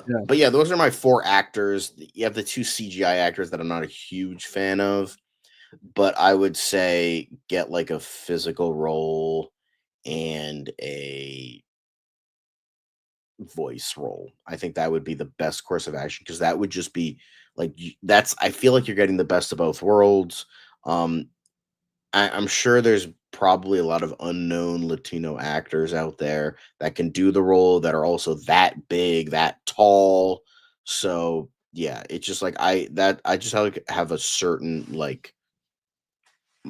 yeah. But yeah, those are my four actors. You have the two CGI actors that I'm not a huge fan of, but I would say get like a physical role and a voice role. I think that would be the best course of action because that would just be like that's I feel like you're getting the best of both worlds. Um, I'm sure there's probably a lot of unknown Latino actors out there that can do the role that are also that big, that tall. So yeah, it's just like I just have a certain like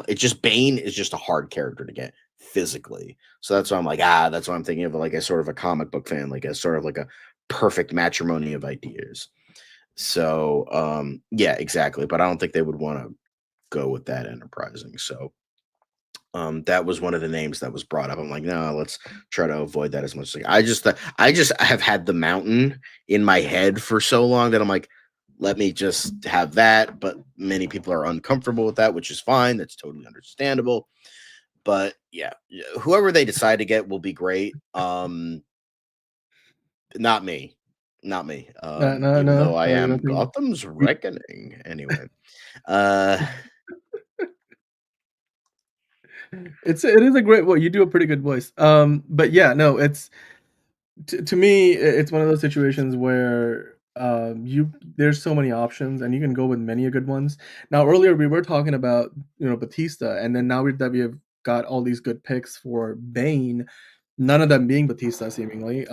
it's just Bane is just a hard character to get physically. So that's why I'm like, that's why I'm thinking of like a sort of a comic book fan, like a sort of like a perfect matrimony of ideas. So yeah, exactly. But I don't think they would want to go with that enterprising. So that was one of the names that was brought up. I'm like, no, let's try to avoid that as much as I just have had the mountain in my head for so long that I'm like, let me just have that. But many people are uncomfortable with that, which is fine. That's totally understandable. But yeah, whoever they decide to get will be great. Not me. Not me. No, no, Even though no. I You don't am think Gotham's you Reckoning. Anyway. Uh it is a great voice. You do a pretty good voice. But yeah, no, it's to me, it's one of those situations where you there's so many options, and you can go with many good ones. Now, earlier we were talking about Bautista, and then that we have got all these good picks for Bane, none of them being Bautista, seemingly.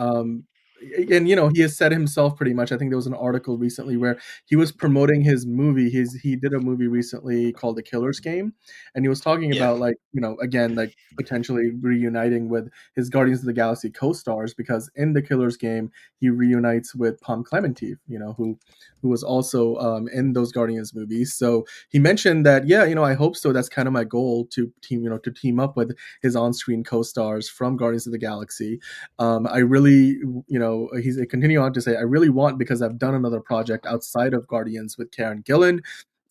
And he has said himself pretty much. I think there was an article recently where he was promoting his movie. He did a movie recently called The Killer's Game, and he was talking yeah. about like again like potentially reuniting with his Guardians of the Galaxy co-stars because in the Killer's Game he reunites with Pom Clemente, who was also in those Guardians movies. So he mentioned that yeah, I hope so. That's kind of my goal to team up with his on-screen co-stars from Guardians of the Galaxy. I really, he's continuing on to say, I really want because I've done another project outside of Guardians with Karen Gillan,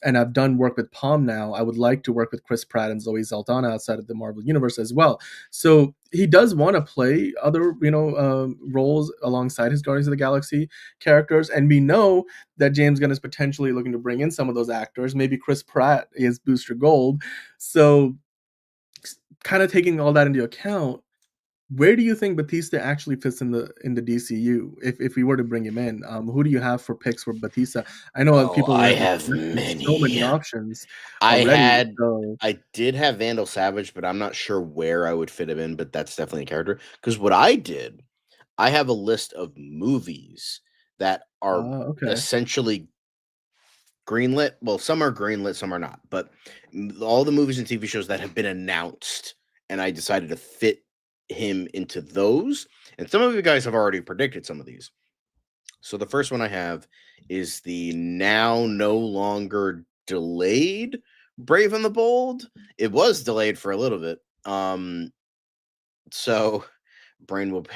and I've done work with Palm now. I would like to work with Chris Pratt and Zoe Saldana outside of the Marvel universe as well. So he does want to play other, roles alongside his Guardians of the Galaxy characters, and we know that James Gunn is potentially looking to bring in some of those actors. Maybe Chris Pratt is Booster Gold. So, kind of taking all that into account, Where do you think Bautista actually fits in the DCU? If we were to bring him in, who do you have for picks for Bautista? I know Oh, people I have have mentioned so many many. options I already. had So, I did have Vandal Savage, but I'm not sure where I would fit him in, but that's definitely a character. Because what I did, I have a list of movies that are okay. essentially greenlit. Well, some are greenlit, some are not. But all the movies and TV shows that have been announced, and I decided to fit him into those. And some of you guys have already predicted some of these. So the first one I have is the now no longer delayed Brave and the Bold. It was delayed for a little bit. So brain will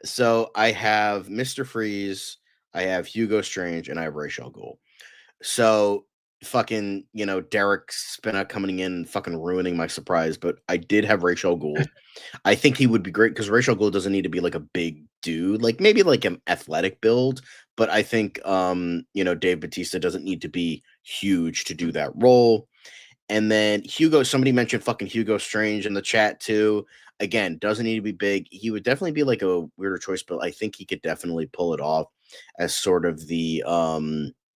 so I have Mr. Freeze, I have Hugo Strange, and I have Rachel Gould. So fucking, Derek Spina coming in and fucking ruining my surprise, but I did have Rachel Gould. I think he would be great because Rachel Gould doesn't need to be like a big dude, like maybe like an athletic build, but I think Dave Bautista doesn't need to be huge to do that role. And then Hugo, somebody mentioned fucking Hugo Strange in the chat too. Again, doesn't need to be big. He would definitely be like a weirder choice, but I think he could definitely pull it off as sort of the well,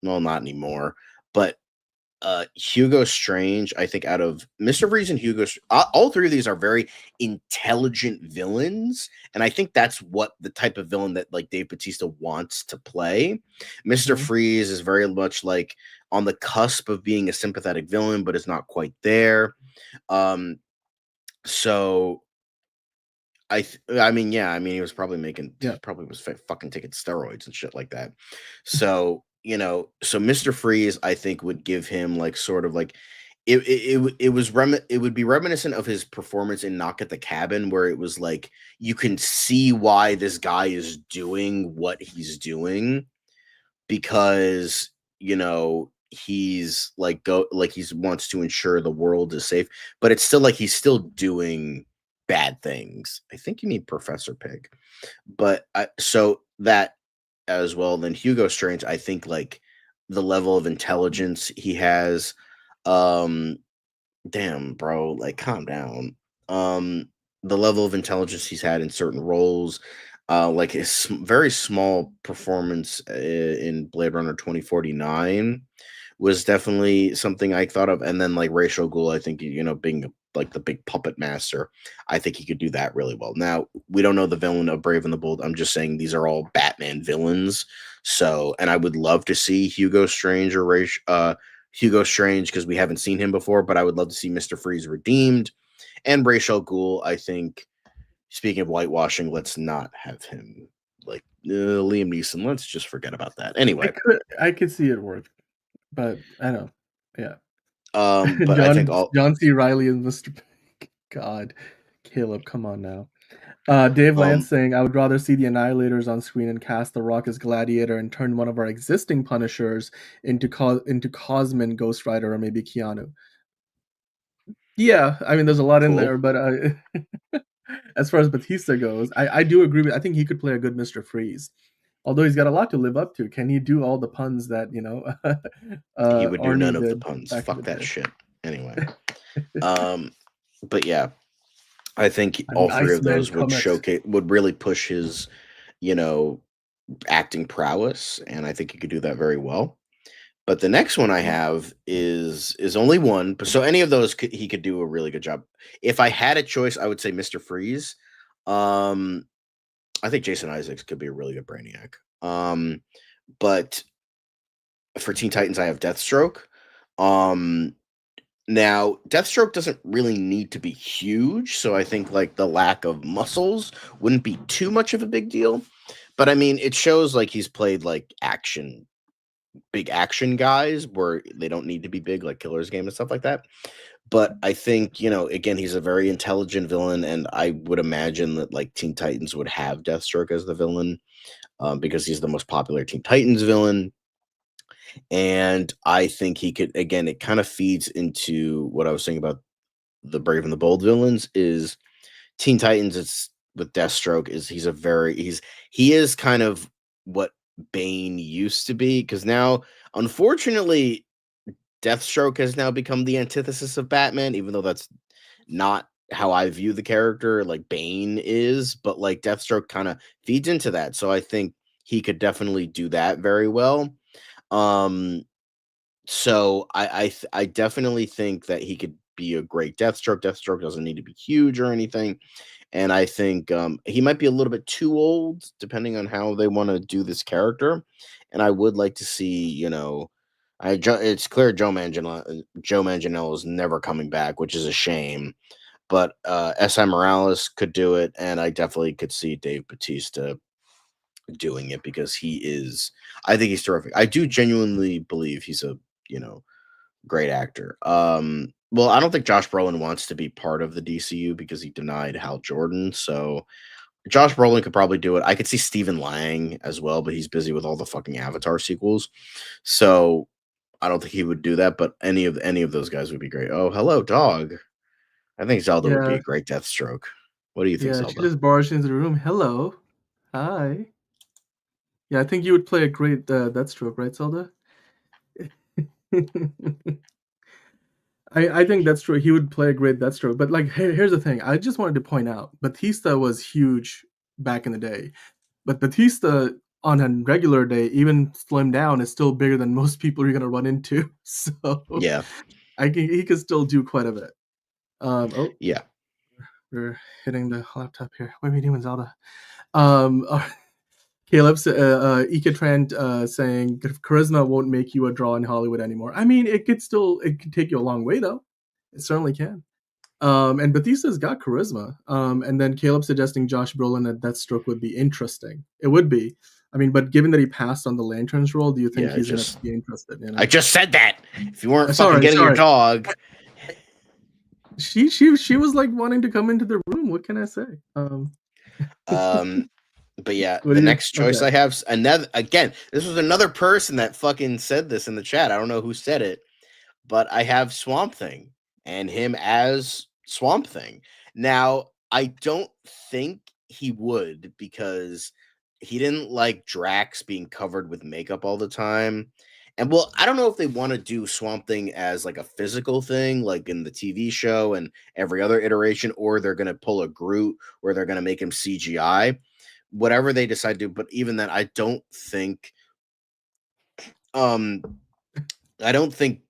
not anymore, but Hugo Strange, I think out of Mr. Freeze and all three of these are very intelligent villains, and I think that's what the type of villain that like Dave Bautista wants to play. Mr. Mhm. Freeze is very much like on the cusp of being a sympathetic villain, but is not quite there. Um, so I mean, yeah, I mean, Yeah. he probably was fucking taking steroids and shit like that. So, so Mr. Freeze, I think, would give him like sort of like it would be reminiscent of his performance in Knock at the Cabin, where it was like you can see why this guy is doing what he's doing because he's like he's wants to ensure the world is safe, but it's still like he's still doing bad things. I think you need Professor Pig, but so that as well. Then Hugo Strange, I think like the level of intelligence he has, um damn bro, like calm down. The level of intelligence he's had in certain roles, like his very small performance in Blade Runner 2049 was definitely something I thought of. And then like Rachel Gould, I think being like the big puppet master, I think he could do that really well. Now we don't know the villain of Brave and the Bold. I'm just saying these are all Batman villains. So, and I would love to see Hugo Strange because we haven't seen him before, but I would love to see Mr. Freeze redeemed. And Rachel Gould, I think, speaking of whitewashing, let's not have him like Liam Neeson. Let's just forget about that. Anyway, I could see it work, but I know. Yeah. but I think all John C. Riley and Mr. Pig. God, Caleb, come on now. Dave Lance um saying, "I would rather see the Annihilators on screen and cast The Rock as Gladiator and turn one of our existing Punishers into Cosmin, Ghost Rider, or maybe Keanu." Yeah, I mean, there's a lot in cool. there, but as far as Batista goes, I do agree with. I think he could play a good Mr. Freeze, although he's got a lot to live up to. Can he do all the puns that He would do none Arnie of the did puns. back in the Fuck that day? shit. Anyway, um, but yeah, I think An all three of Iceman those would comet. really push his, you know, acting prowess, and I think he could do that very well. But the next one I have is only one, but so any of those he could do a really good job. If I had a choice, I would say Mr. Freeze. Um, I think Jason Isaacs could be a really good Brainiac. But for Teen Titans, I have Deathstroke. Um, Now, Deathstroke doesn't really need to be huge, so I think like the lack of muscles wouldn't be too much of a big deal. But I mean, it shows like he's played like big action guys where they don't need to be big, like Killer's Game and stuff like that. But I think, again, he's a very intelligent villain, and I would imagine that like Teen Titans would have Deathstroke as the villain, because he's the most popular Teen Titans villain. And I think he could, again, it kind of feeds into what I was saying about the Brave and the Bold villains is Teen Titans is with Deathstroke is he is kind of what Bane used to be, because now unfortunately Deathstroke has now become the antithesis of Batman, even though that's not how I view the character like Bane is, but like Deathstroke kind of feeds into that. So I think he could definitely do that very well. Um, so I definitely think that he could be a great Deathstroke. Deathstroke doesn't need to be huge or anything, and I think he might be a little bit too old, depending on how they want to do this character. And I would like to see, it's clear Joe Manganiello is never coming back, which is a shame. But S.I. Morales could do it, and I definitely could see Dave Bautista doing it because I think he's terrific. I do genuinely believe he's a, you know, great actor. Well, I don't think Josh Brolin wants to be part of the DCU because he denied Hal Jordan. So Josh Brolin could probably do it. I could see Stephen Lang as well, but he's busy with all the fucking Avatar sequels. So I don't think he would do that, but any of those guys would be great. Oh, hello, dog. I think Zelda would be Yeah, a great Deathstroke. What do you think, yeah, she Zelda? just barged into the room. Hello. Hi. Yeah, I think you would play a great Deathstroke, right, Zelda? I think that's true. He would play a great Deathstroke. But like, here's the thing. I just wanted to point out, Batista was huge back in the day. But Batista on a regular day, even slimmed down, is still bigger than most people you're gonna run into. So Yeah, he could still do quite a bit. Oh, yeah, we're hitting the laptop here. What are we doing, Zelda? Um, Caleb's Ekatrand saying charisma won't make you a draw in Hollywood anymore. I mean, it could take you a long way though. It certainly can. And Batista's got charisma. And then Caleb suggesting Josh Brolin at Deathstroke would be interesting. It would be. I mean, but given that he passed on the Lanterns role, do you think yeah. he's gonna be interested? I just said that. If you weren't fucking Sorry, getting your sorry. dog, She was like wanting to come into the room. What can I say? um, but yeah, What the do you? next choice I Okay, have another again. This was another person that fucking said this in the chat. I don't know who said it, but I have Swamp Thing and him as Swamp Thing. Now, I don't think he would because he didn't like Drax being covered with makeup all the time. And well, I don't know if they want to do Swamp Thing as like a physical thing, like in the TV show and every other iteration, or they're going to pull a Groot where they're going to make him CGI. Whatever they decide to do, but even then, um I don't think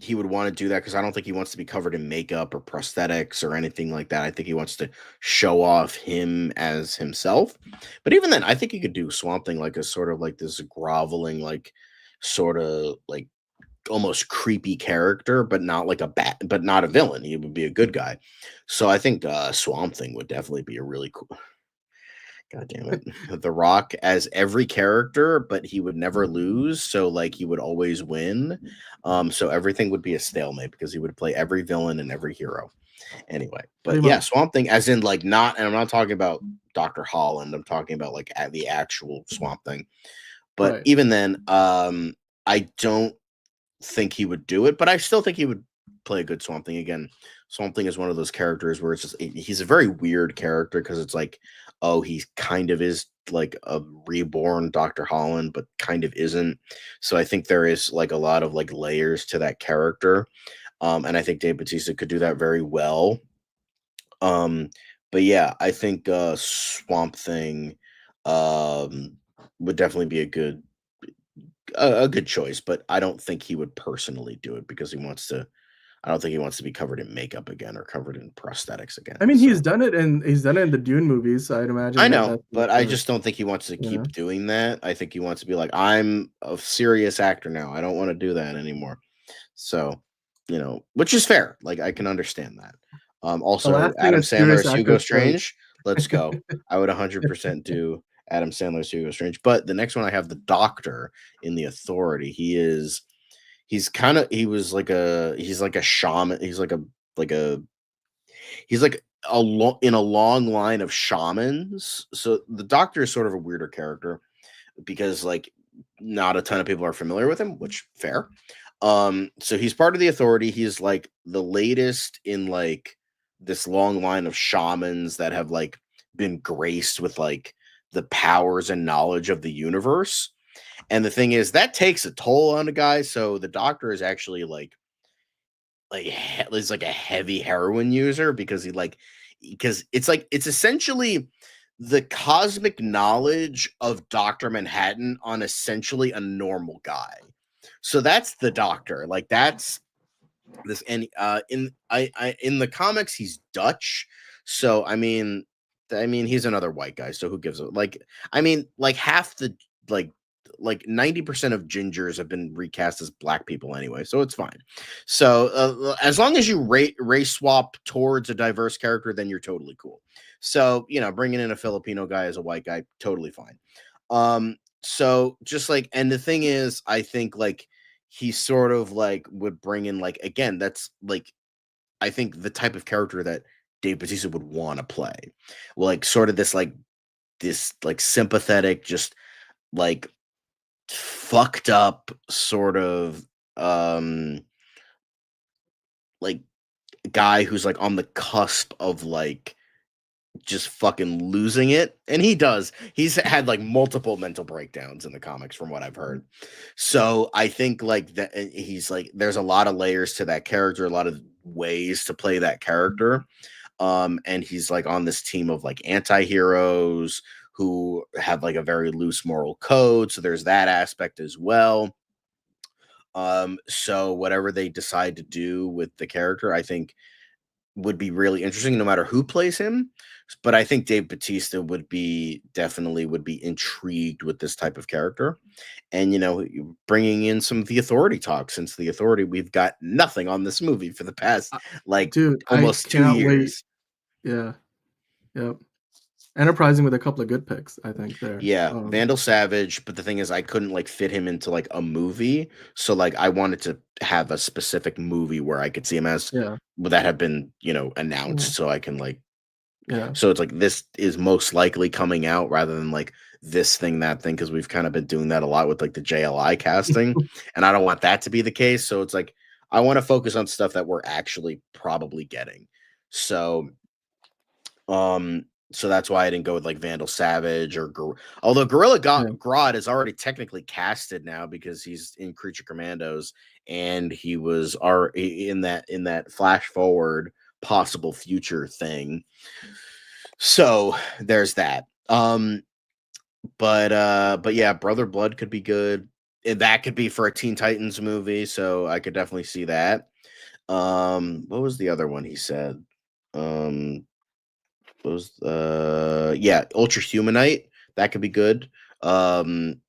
he would want to do that because I don't think he wants to be covered in makeup or prosthetics or anything like that. I think he wants to show off him as himself. But even then, I think he could do Swamp Thing like a sort of like this groveling, like sort of like almost creepy character, but not like but not a villain. He would be a good guy. So I think Swamp Thing would definitely be a really cool. God damn it. The Rock as every character, but he would never lose. So like he would always win. So everything would be a stalemate because he would play every villain and every hero. Anyway, pretty but yeah, much. Swamp Thing, as in like not, and I'm not talking about Dr. Holland. I'm talking about like the actual Swamp Thing. But Right. even then, I don't think he would do it, but I still think he would play a good Swamp Thing again. Swamp Thing is one of those characters where it's just he's a very weird character because it's like, oh, he kind of is like a reborn Dr. Holland, but kind of isn't. So I think there is like a lot of like layers to that character. And I think Dave Bautista could do that very well. Um, but yeah, I think Swamp Thing um would definitely be a good choice, but I don't think he would personally do it because he wants to. I don't think he wants to be covered in makeup again or covered in prosthetics again. I mean, So he's done it in the Dune movies. So I'd imagine I that know, that's but I the just don't think he wants to you know. keep doing that. I think he wants to be like, I'm a serious actor now. I don't want to do that anymore. So, which is fair. Like I can understand that. The Also, last thing Adam a Sandler serious as actor Hugo says. Strange. Let's go. I would 100% do Adam Sandler as Hugo Strange. But the next one I have the Doctor in The Authority. He's like a shaman. He's like in a long line of shamans. So the Doctor is sort of a weirder character because like not a ton of people are familiar with him, which fair. So he's part of the Authority. He's like the latest in like this long line of shamans that have like been graced with like the powers and knowledge of the universe. And the thing is that takes a toll on a guy. So the Doctor is actually like is like a heavy heroin user because it's essentially the cosmic knowledge of Dr. Manhattan on essentially a normal guy. So that's the Doctor. Like that's this and in the comics he's Dutch. So I mean he's another white guy, so who gives a like I mean like half the like 90% of gingers have been recast as black people anyway, so it's fine. So as long as you race swap towards a diverse character, then you're totally cool. So bringing in a Filipino guy as a white guy, totally fine. So just like, and the thing is, I think like he sort of like would bring in like again, that's like I think the type of character that Dave Bautista would want to play. Well, like sort of this sympathetic, just like fucked up sort of um like guy who's like on the cusp of like just fucking losing it, and he does. He's had like multiple mental breakdowns in the comics from what I've heard. So I think like that he's like there's a lot of layers to that character, a lot of ways to play that character. And he's like on this team of like anti-heroes who have like a very loose moral code, so there's that aspect as well. So whatever they decide to do with the character, I think would be really interesting no matter who plays him. But I think Dave Bautista would be intrigued with this type of character. And, bringing in some of the authority talk, since the authority, we've got nothing on this movie for the past Uh, like dude, I almost two cannot wait. years. Yeah, yep. Enterprising with a couple of good picks, I think there. Yeah, Vandal Savage, but the thing is I couldn't like fit him into like a movie. So like I wanted to have a specific movie where I could see him as Yeah, would that have been, yeah, announced so I can like yeah. so it's like this is most likely coming out rather than like this thing, that thing, because we've kind of been doing that a lot with like the JLI casting. And I don't want that to be the case. So it's like I want to focus on stuff that we're actually probably getting. So um so that's why I didn't go with like Vandal Savage or although Yeah, Grodd is already technically casted now because he's in Creature Commandos and he was in that flash forward possible future thing. So there's that. But yeah, Brother Blood could be good. And that could be for a Teen Titans movie, so I could definitely see that. What was the other one he said? Um, what was yeah, Ultra Humanite. That could be good. Um,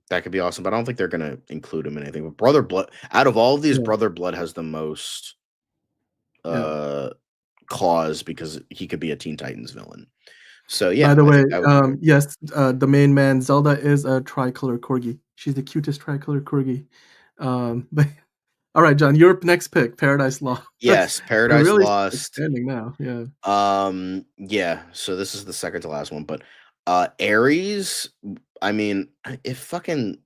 that could be awesome, but I don't think they're gonna include him in anything. But Brother Blood, out of all of these, yeah, Brother Blood has the most yeah. uh cause because he could be a Teen Titans villain. So By yeah, the I way, think that would be good. yes, the main man, Zelda, is a tricolor corgi. She's the cutest tricolor corgi. But all right, John, your next pick, Paradise Lost. Yes, We're Paradise really Lost. expanding now. Yeah, Yeah, so this is the second to last one, but Ares, I mean, if fucking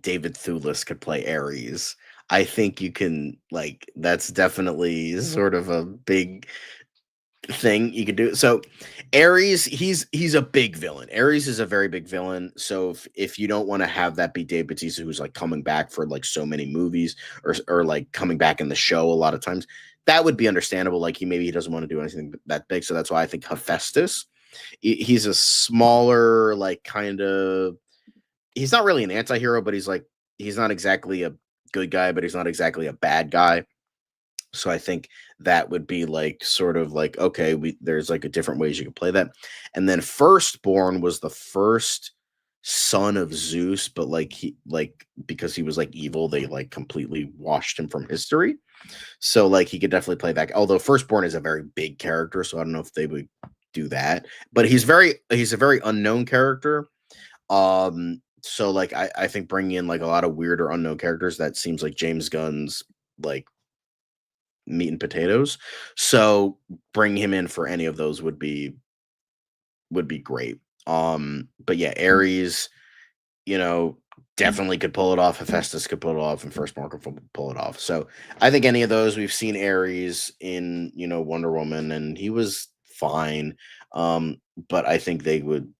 David Thewlis could play Ares, I think you can like that's definitely sort of a big thing you could do. So Ares, he's a big villain. Ares is a very big villain. So if you don't want to have that be Dave Bautista, who's like coming back for like so many movies or like coming back in the show a lot of times, that would be understandable. Like he doesn't want to do anything that big. So that's why I think Hephaestus. He's a smaller, like kind of he's not really an anti-hero, but he's not exactly a good guy, but he's not exactly a bad guy. So I think that would be like sort of like okay, we there's like a different ways you can play that. And then Firstborn was the first son of Zeus, but like he like because he was like evil, they like completely washed him from history. So like he could definitely play that. Although Firstborn is a very big character, so I don't know if they would do that. But he's a very unknown character. So like I think bringing in like a lot of weird or unknown characters that seems like James Gunn's like meat and potatoes. So bring him in for any of those would be great. But yeah, Ares, you know, definitely could pull it off. Hephaestus could pull it off, and Firstborn could pull it off. So I think any of those we've seen Ares in, Wonder Woman, and he was fine. But I think they would,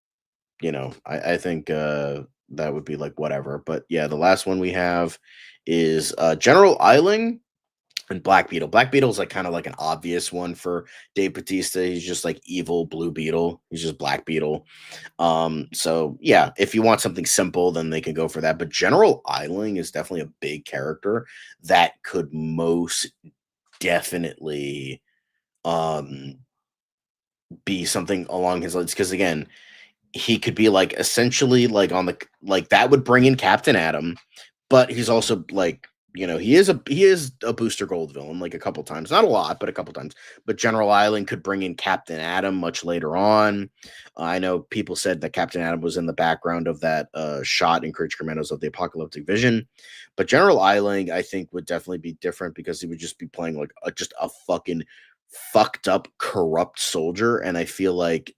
I think that would be like whatever. But yeah, the last one we have is General Eiling. And Black Beetle. Black Beetle is like kind of like an obvious one for Dave Bautista. He's just like evil Blue Beetle. He's just Black Beetle. So yeah, if you want something simple, then they can go for that. But General Eiling is definitely a big character that could most definitely um be something along his lines. Because again, he could be like essentially like on the like that would bring in Captain Atom, but he's also like, he is a Booster Gold villain like a couple times, not a lot, but a couple times. But General Island could bring in Captain Atom much later on. I know people said that Captain Atom was in the background of that shot in Creature Commandos of the Apocalyptic Vision, but General Island I think would definitely be different because he would just be playing like just a fucking fucked up corrupt soldier, and I feel like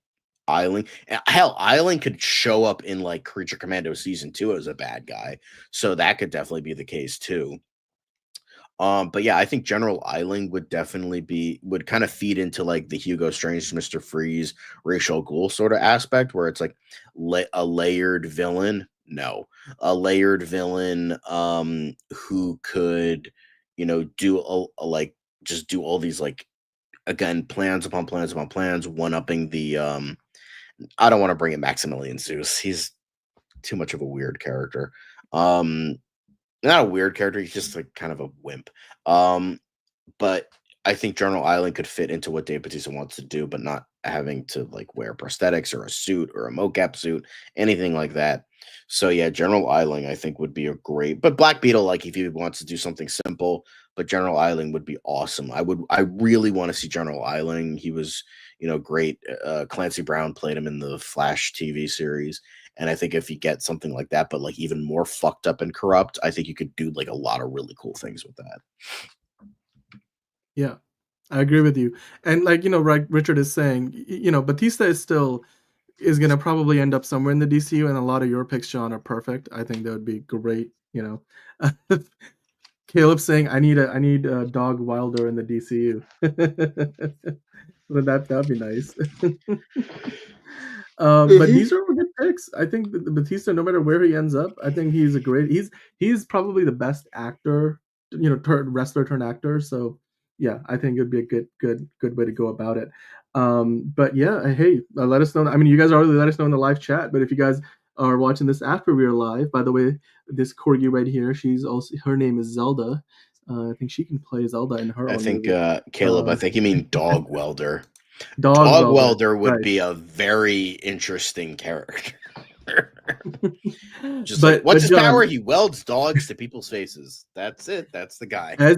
Eiling. Hell, Eiling could show up in like Creature Commando season 2 as a bad guy. So that could definitely be the case too. But yeah, I think General Eiling would kind of feed into like the Hugo Strange, Mr. Freeze, Racial Ghoul sort of aspect where it's like a layered villain. No, a layered villain who could, do like just do all these like again plans upon plans upon plans, one upping the I don't want to bring in Maximilian Zeus. He's too much of a weird character. Um, Not a weird character. He's just like kind of a wimp. Um, but I think General Island could fit into what Dave Bautista wants to do, but not having to like wear prosthetics or a suit or a mocap suit, anything like that. So yeah, General Island I think would be a great. But Black Beetle, like if he wants to do something simple, but General Island would be awesome. I really want to see General Island. He was great. Clancy Brown played him in the Flash TV series. And I think if you get something like that, but like even more fucked up and corrupt, I think you could do like a lot of really cool things with that. Yeah, I agree with you. And like, right, Richard is saying, Batista is gonna probably end up somewhere in the DCU, and a lot of your picks, John, are perfect. I think that would be great. Caleb saying, I need Dog Wilder in the DCU." Well, that'd be nice. But these are all good picks. I think the Batista, no matter where he ends up, I think he's probably the best actor, wrestler turned actor. So yeah, I think it'd be a good way to go about it. But yeah, hey, let us know. I mean, you guys already let us know in the live chat, but if you guys are watching this after we are live, by the way, this corgi right here, her name is Zelda. I think she can play Zelda in her I own think movie. Caleb, I think you mean Dog Welder. Dog Dog Welder, Welder would right? be a very interesting character. Just like, what's But his power? John, He welds dogs to people's faces. That's it. That's the guy. as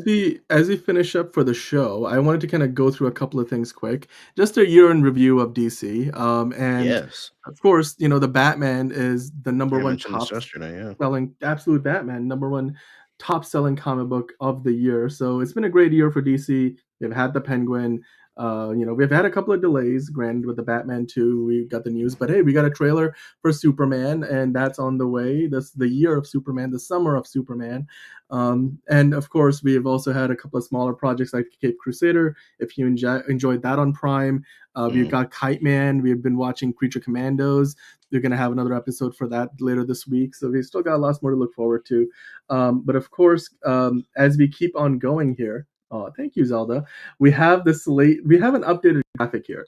we finish up for the show, I wanted to kind of go through a couple of things quick. Just a year in review of DC. And Yes. of course, the Batman is the number I one mentioned this top yesterday. Yeah. selling absolute Batman, number one top selling comic book of the year. So it's been a great year for DC. They've had the Penguin. We've had a couple of delays. Granted, with the Batman 2, we got the news, but hey, we got a trailer for Superman, and that's on the way. That's the year of Superman, the summer of Superman. And of course, we have also had a couple of smaller projects like Cape Crusader. If you enjoyed that on Prime, we've got Kite Man. We've been watching Creature Commandos. They're going to have another episode for that later this week. So we've still got lots more to look forward to. But of course, as we keep on going here, thank you, Zelda. We have the Slate. We have an updated graphic here.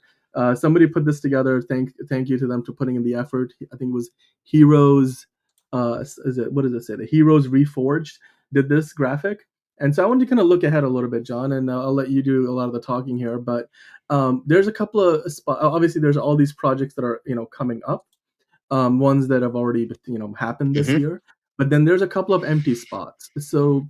Somebody put this together. Thank you to them for putting in the effort. I think it was Heroes. What does it say? The Heroes Reforged did this graphic. And so I wanted to kind of look ahead a little bit, John, and I'll let you do a lot of the talking here. But there's a couple of obviously there's all these projects that are coming up, ones that have already happened this Mm-hmm. year. But then there's a couple of empty spots. So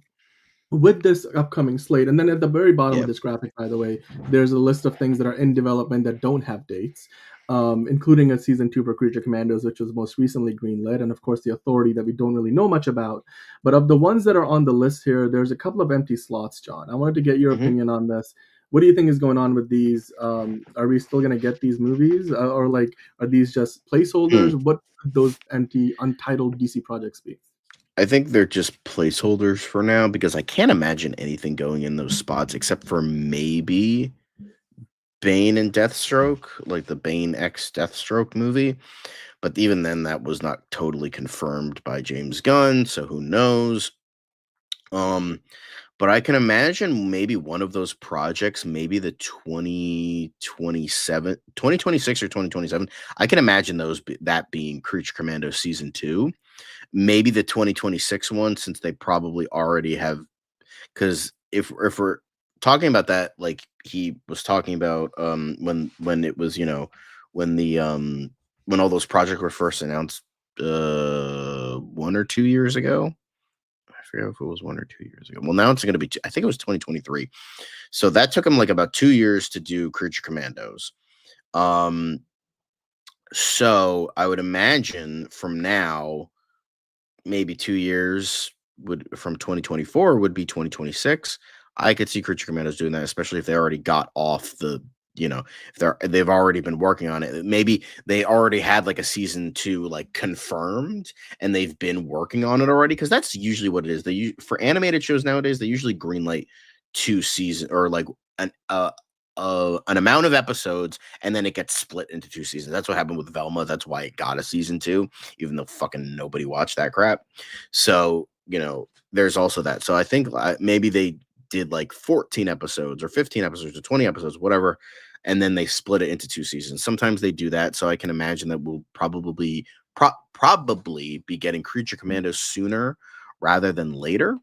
with this upcoming slate, and then at the very bottom of Yeah. this graphic, by the way, there's a list of things that are in development that don't have dates, including a season 2 for Creature Commandos, which was most recently greenlit, and of course the Authority that we don't really know much about. But of the ones that are on the list here, there's a couple of empty slots, John. I wanted to get your Mm-hmm. opinion on this. What do you think is going on with these? Are we still going to get these movies, or like are these just placeholders? Hmm. What could those empty, untitled DC projects be? I think they're just placeholders for now because I can't imagine anything going in those spots except for maybe Bane and Deathstroke, like the Bane X Deathstroke movie. But even then, that was not totally confirmed by James Gunn, so who knows? Um, But I can imagine maybe one of those projects, maybe the 2027, 2026 or 2027. I can imagine that being Creature Commando season 2. Maybe the 2026 one, since they probably already have, because if we're talking about that, like he was talking about when it was, when the when all those projects were first announced 1 or 2 years ago. I forget if it was 1 or 2 years ago. Well, now it's going to be, I think it was 2023. So that took him like about 2 years to do Creature Commandos. Um, so I would imagine from now, maybe 2 years would from 2024 would be 2026. I could see Creature Commandos doing that, especially if they already got off the, if they've already been working on it. Maybe they already had like a season 2 like confirmed and they've been working on it already. Because that's usually what it is. For animated shows nowadays, they usually greenlight 2 seasons or like an amount of episodes, and then it gets split into 2 seasons. That's what happened with Velma. That's why it got a season 2, even though fucking nobody watched that crap. So, there's also that. So I think maybe they did like 14 episodes or 15 episodes or 20 episodes, whatever, and then they split it into 2 seasons. Sometimes they do that. So I can imagine that we'll probably be getting Creature Commandos sooner rather than later.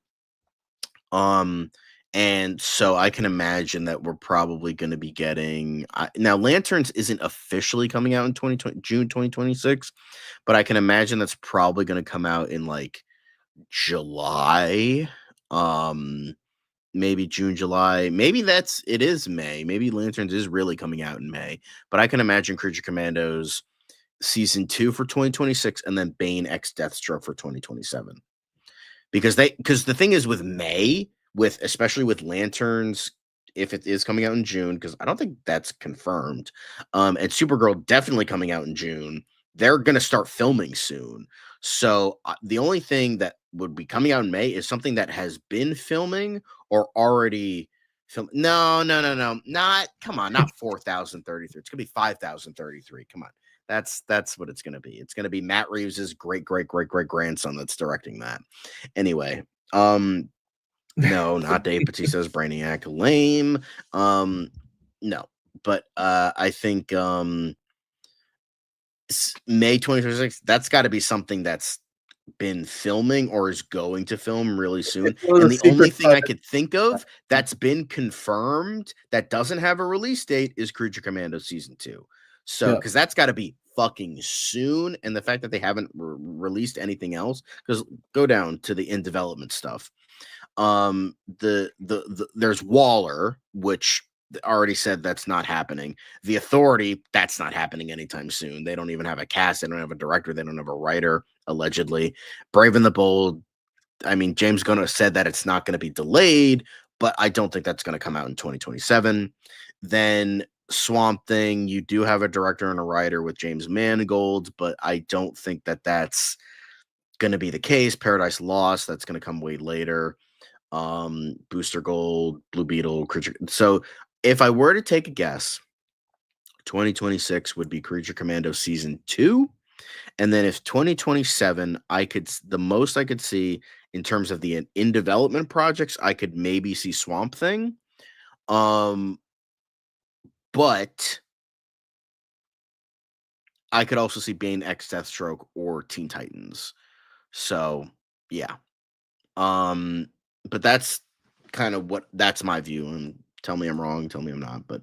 Um, and so I can imagine that we're probably going to be getting now. Lanterns isn't officially coming out in 2020 June 2026, but I can imagine that's probably going to come out in like July. Um, maybe June, July. Maybe it is May. Maybe Lanterns is really coming out in May. But I can imagine Creature Commandos season 2 for 2026, and then Bane X Deathstroke for 2027. Because the thing is with May, especially with Lanterns, if it is coming out in June, because I don't think that's confirmed, and Supergirl definitely coming out in June, they're gonna start filming soon. So the only thing that would be coming out in May is something that has been filming or already film. No, no, no, no, not come on, not 4033. It's gonna be 5033. Come on. That's what it's gonna be. It's gonna be Matt Reeves's great great great great grandson that's directing that. Anyway, no, not Dave Bautista's Brainiac. Lame. No, but I think May 2026. That's got to be something that's been filming or is going to film really soon. It was And a the only secret thing I project. could think of that's been confirmed that doesn't have a release date is Creature Commando season 2. So, Yeah. because that's got to be fucking soon. And the fact that they haven't released anything else, because go down to the in development stuff. There's Waller, which already said that's not happening. The Authority, that's not happening anytime soon. They don't even have a cast, they don't have a director, they don't have a writer, allegedly. Brave and the Bold, I mean, James Gunn said that it's not going to be delayed, but I don't think that's going to come out in 2027. Then Swamp Thing, you do have a director and a writer with James Mangold, but I don't think that that's going to be the case. Paradise Lost, that's going to come way later. Booster Gold, Blue Beetle, Creature. So if I were to take a guess, 2026 would be Creature Commando season 2. And then if 2027, the most I could see in terms of the in development projects, I could maybe see Swamp Thing. Um, but I could also see Bane X Deathstroke or Teen Titans. So yeah. Um, but that's kind of that's my view. And tell me I'm wrong, tell me I'm not. But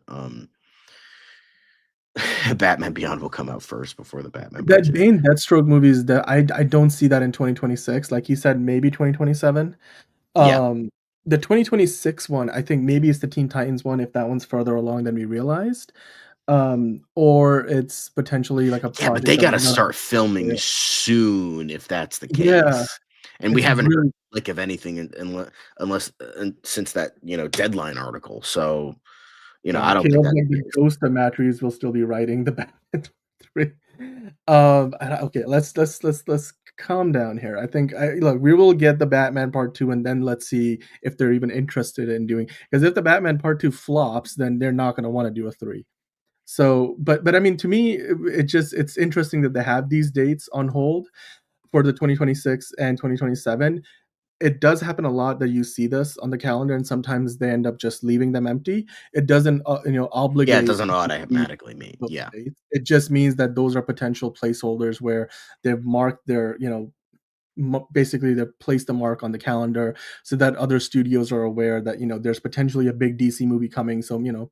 Batman Beyond will come out first before the Batman That budget. Bane Deathstroke movies, that I don't see that in 2026. Like you said, maybe 2027. Yeah. Um, the 2026 one, I think maybe it's the Teen Titans one if that one's further along than we realized. Or it's potentially like a Yeah, but project they that gotta might not have start filming soon if that's the Yeah, case. And we it's haven't heard really like of anything unless since that, deadline article. So, yeah, I don't think Caleb, that's like the the case. ghost of Matt Reeves will still be writing the Batman 3. Okay, let's calm down here. I think look, we will get the Batman Part 2, and then let's see if they're even interested in doing, because if the Batman Part 2 flops, then they're not gonna wanna do a 3. So, but I mean, to me, it's interesting that they have these dates on hold for the 2026 and 2027. it does happen a lot that you see this on the calendar, and sometimes they end up just leaving them empty. It doesn't, Yeah, it obligate doesn't you to be automatically mean. those Yeah. dates. It just means that those are potential placeholders where they've marked their, basically they place the mark on the calendar so that other studios are aware that there's potentially a big DC movie coming. So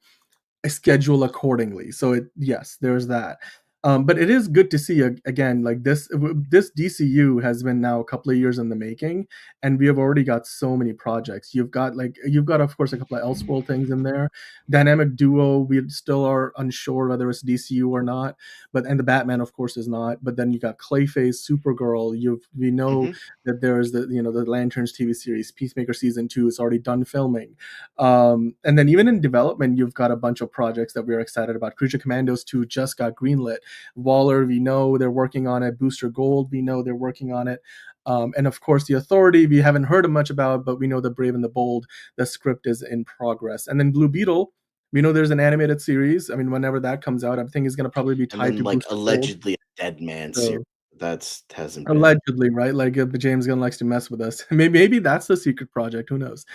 schedule accordingly. So yes, there's that. But it is good to see again, like this DCU has been now a couple of years in the making, and we have already got so many projects. You've got of course a couple of Elseworld things in there. Dynamic Duo, we still are unsure whether it's DCU or not, and the Batman of course is not. But then you got Clayface, Supergirl. We know Hmm. that there's the Lanterns TV series, Peacemaker season 2 is already done filming. And then even in development, you've got a bunch of projects that we're excited about. Creature Commandos 2 just got greenlit. Waller, we know they're working on it. Booster Gold, we know they're working on it. And of course, The Authority, we haven't heard much about, but we know The Brave and the Bold, the script is in progress. And then Blue Beetle, we know there's an animated series. I mean, whenever that comes out, I think it's going to probably be And tied then to like Booster Gold. allegedly a Dead Man series. So That's hasn't been. allegedly, right? Like, James Gunn likes to mess with us. Maybe that's the secret project. Who knows?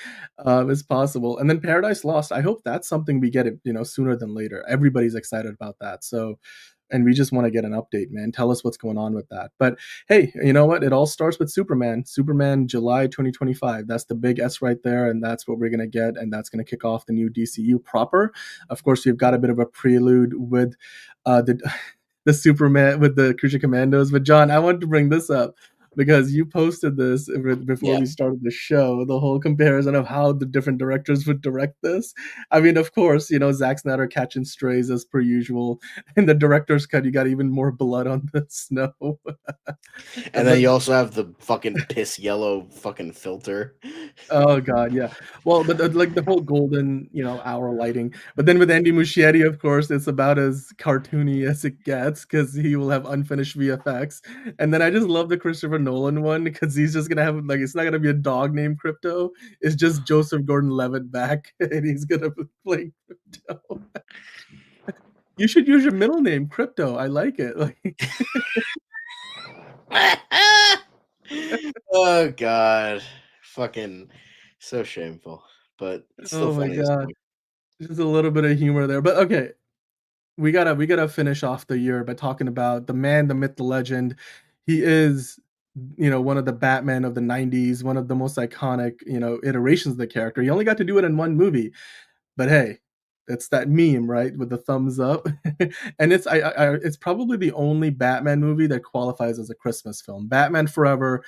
It's possible. And then Paradise Lost. I hope that's something we get it, sooner than later. Everybody's excited about that. So, and we just want to get an update, man. Tell us what's going on with that. But hey, you know what? It all starts with Superman. Superman, July 2025. That's the big S right there, and that's what we're gonna get, and that's gonna kick off the new DCU proper. Of course, we've got a bit of a prelude with the the Superman with the Creature Commandos. But John, I wanted to bring this up because you posted this before Yeah. we started the show, the whole comparison of how the different directors would direct this. I mean, of course, Zack Snyder catching strays as per usual. In the director's cut, you got even more blood on the snow. And then But you also have the fucking piss yellow fucking filter. oh god, yeah. Well, but like the whole golden, hour lighting. But then with Andy Muschietti, of course, it's about as cartoony as it gets because he will have unfinished VFX. And then I just love the Christopher Nolan one because he's just gonna have it's not gonna be a dog named Crypto. It's just Joseph Gordon-Levitt back, and he's gonna be playing Crypto. You should use your middle name, Crypto. I like it. Like, Oh god. Fucking so shameful. But it's still oh my funny as god, fuck. just a little bit of humor there. But okay, we gotta finish off the year by talking about the man, the myth, the legend. He is, one of the Batman of the '90s, one of the most iconic, iterations of the character. He only got to do it in one movie, but hey, it's that meme, right, with the thumbs up, and it's probably the only Batman movie that qualifies as a Christmas film. Batman Forever.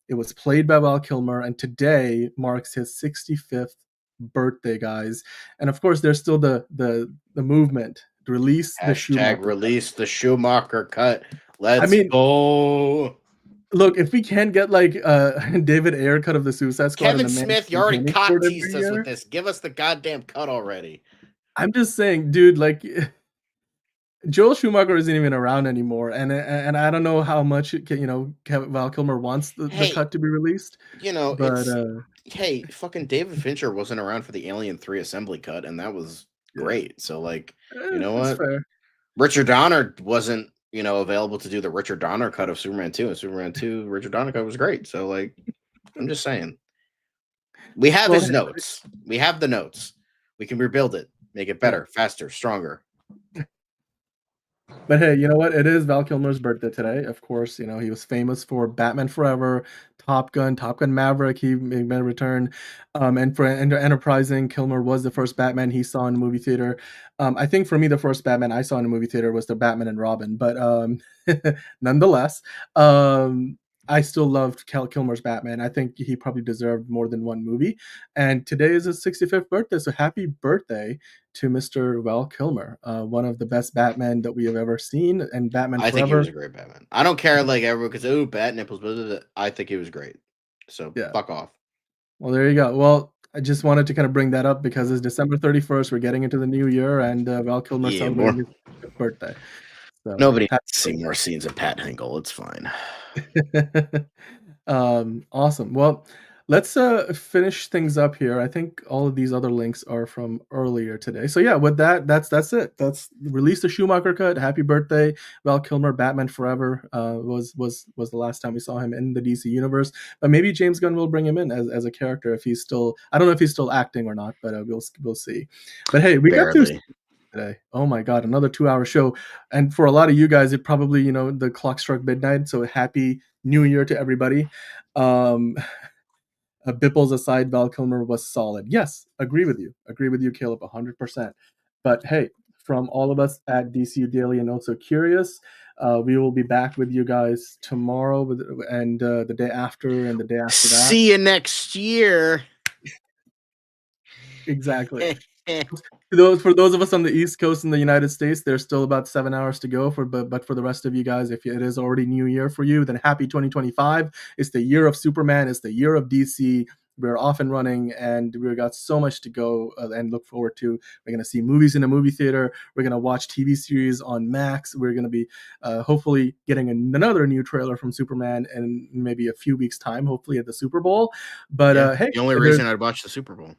It was played by Val Kilmer, and today marks his 65th birthday, guys. And of course, there's still the movement to release the Hashtag Schumacher cut. release the Schumacher cut. I Let's mean, go. look, if we can't get like David Ayer cut of the Suicide Squad and Kevin the man Smith, you already campaigning for cock it every teased us with year, this. Give us the goddamn cut already. I'm just saying, dude, like Joel Schumacher isn't even around anymore, and I don't know how much Val Kilmer wants the Hey, cut to be released, but it's hey, fucking David Fincher wasn't around for the Alien 3 assembly cut, and that was yeah, great. So like, you know it's what? fair. Richard Donner wasn't, available to do the Richard Donner cut of Superman 2, and Superman 2, Richard Donner cut was great. So like, I'm just saying. We have Well, his notes. We have the notes. We can rebuild it, make it yeah. better, faster, stronger. But hey, you know what? It is Val Kilmer's birthday today. Of course, he was famous for Batman Forever, Top Gun Maverick. He made a return, and for Enterprising, Kilmer was the first Batman he saw in a movie theater. I think for me, the first Batman I saw in a movie theater was the Batman and Robin. But nonetheless, I still loved Kilmer's Batman. I think he probably deserved more than one movie. And today is his 65th birthday, so happy birthday to Mr. Val Kilmer, one of the best Batman that we have ever seen, and Batman I think he Forever. was a great Batman. I don't care like everyone because bat nipples, but I think he was great. So Yeah. fuck off. Well, there you go. Well, I just wanted to kind of bring that up because it's December 31st. We're getting into the new year, and Val Kilmer Yeah, celebrating more. his birthday. So Nobody happy needs to see more birthday. scenes of Pat Hinkle. It's fine. Awesome. Well, let's finish things up here. I think all of these other links are from earlier today. So yeah, with that, that's it. That's release the Schumacher cut. Happy birthday, Val Kilmer. Batman Forever was the last time we saw him in the DC universe. But maybe James Gunn will bring him in as a character if he's still. I don't know if he's still acting or not, but we'll see. But hey, we got through Barely. today. Oh my god, another 2-hour show. And for a lot of you guys, it probably, the clock struck midnight. So happy New Year to everybody. Um, Bipples aside, Val Kilmer was solid. Yes, agree with you. Agree with you, Caleb, 100%. But hey, from all of us at DCU Daily and also Curious, we will be back with you guys tomorrow and the day after and the day after that. See you next year. Exactly. For those of us on the East Coast in the United States, there's still about 7 hours to go. But for the rest of you guys, if it is already New Year for you, then happy 2025. It's the year of Superman. It's the year of DC. We're off and running, and we've got so much to go and look forward to. We're going to see movies in a movie theater. We're going to watch TV series on Max. We're going to be hopefully getting another new trailer from Superman in maybe a few weeks' time, hopefully at the Super Bowl. But Yeah, hey, the only reason I'd watch the Super Bowl.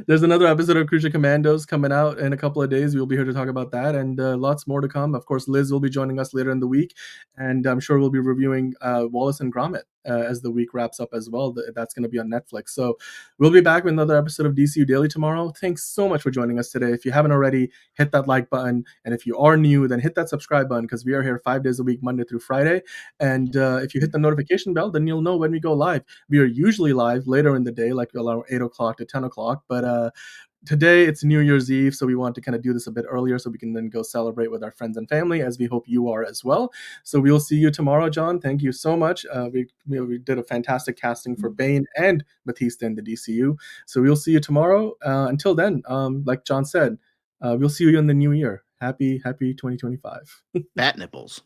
there's another episode of Crucial Commandos coming out in a couple of days. We'll be here to talk about that and lots more to come. Of course, Liz will be joining us later in the week, and I'm sure we'll be reviewing Wallace and Gromit as the week wraps up as well. That's going to be on Netflix. So we'll be back with another episode of DCU Daily tomorrow. Thanks so much for joining us today. If you haven't already, hit that like button. And if you are new, then hit that subscribe button because we are here 5 days a week, Monday through Friday. And if you hit the notification bell, then you'll know when we go live. We are usually live later in the day, like around 8 o'clock to 10 o'clock. But today it's New Year's Eve, so we want to kind of do this a bit earlier so we can then go celebrate with our friends and family, as we hope you are as well. So we'll see you tomorrow, John. Thank you so much. We did a fantastic casting for Bane and Bautista in the DCU. So we'll see you tomorrow. Until then, like John said, we'll see you in the new year. Happy 2025. Bat nipples.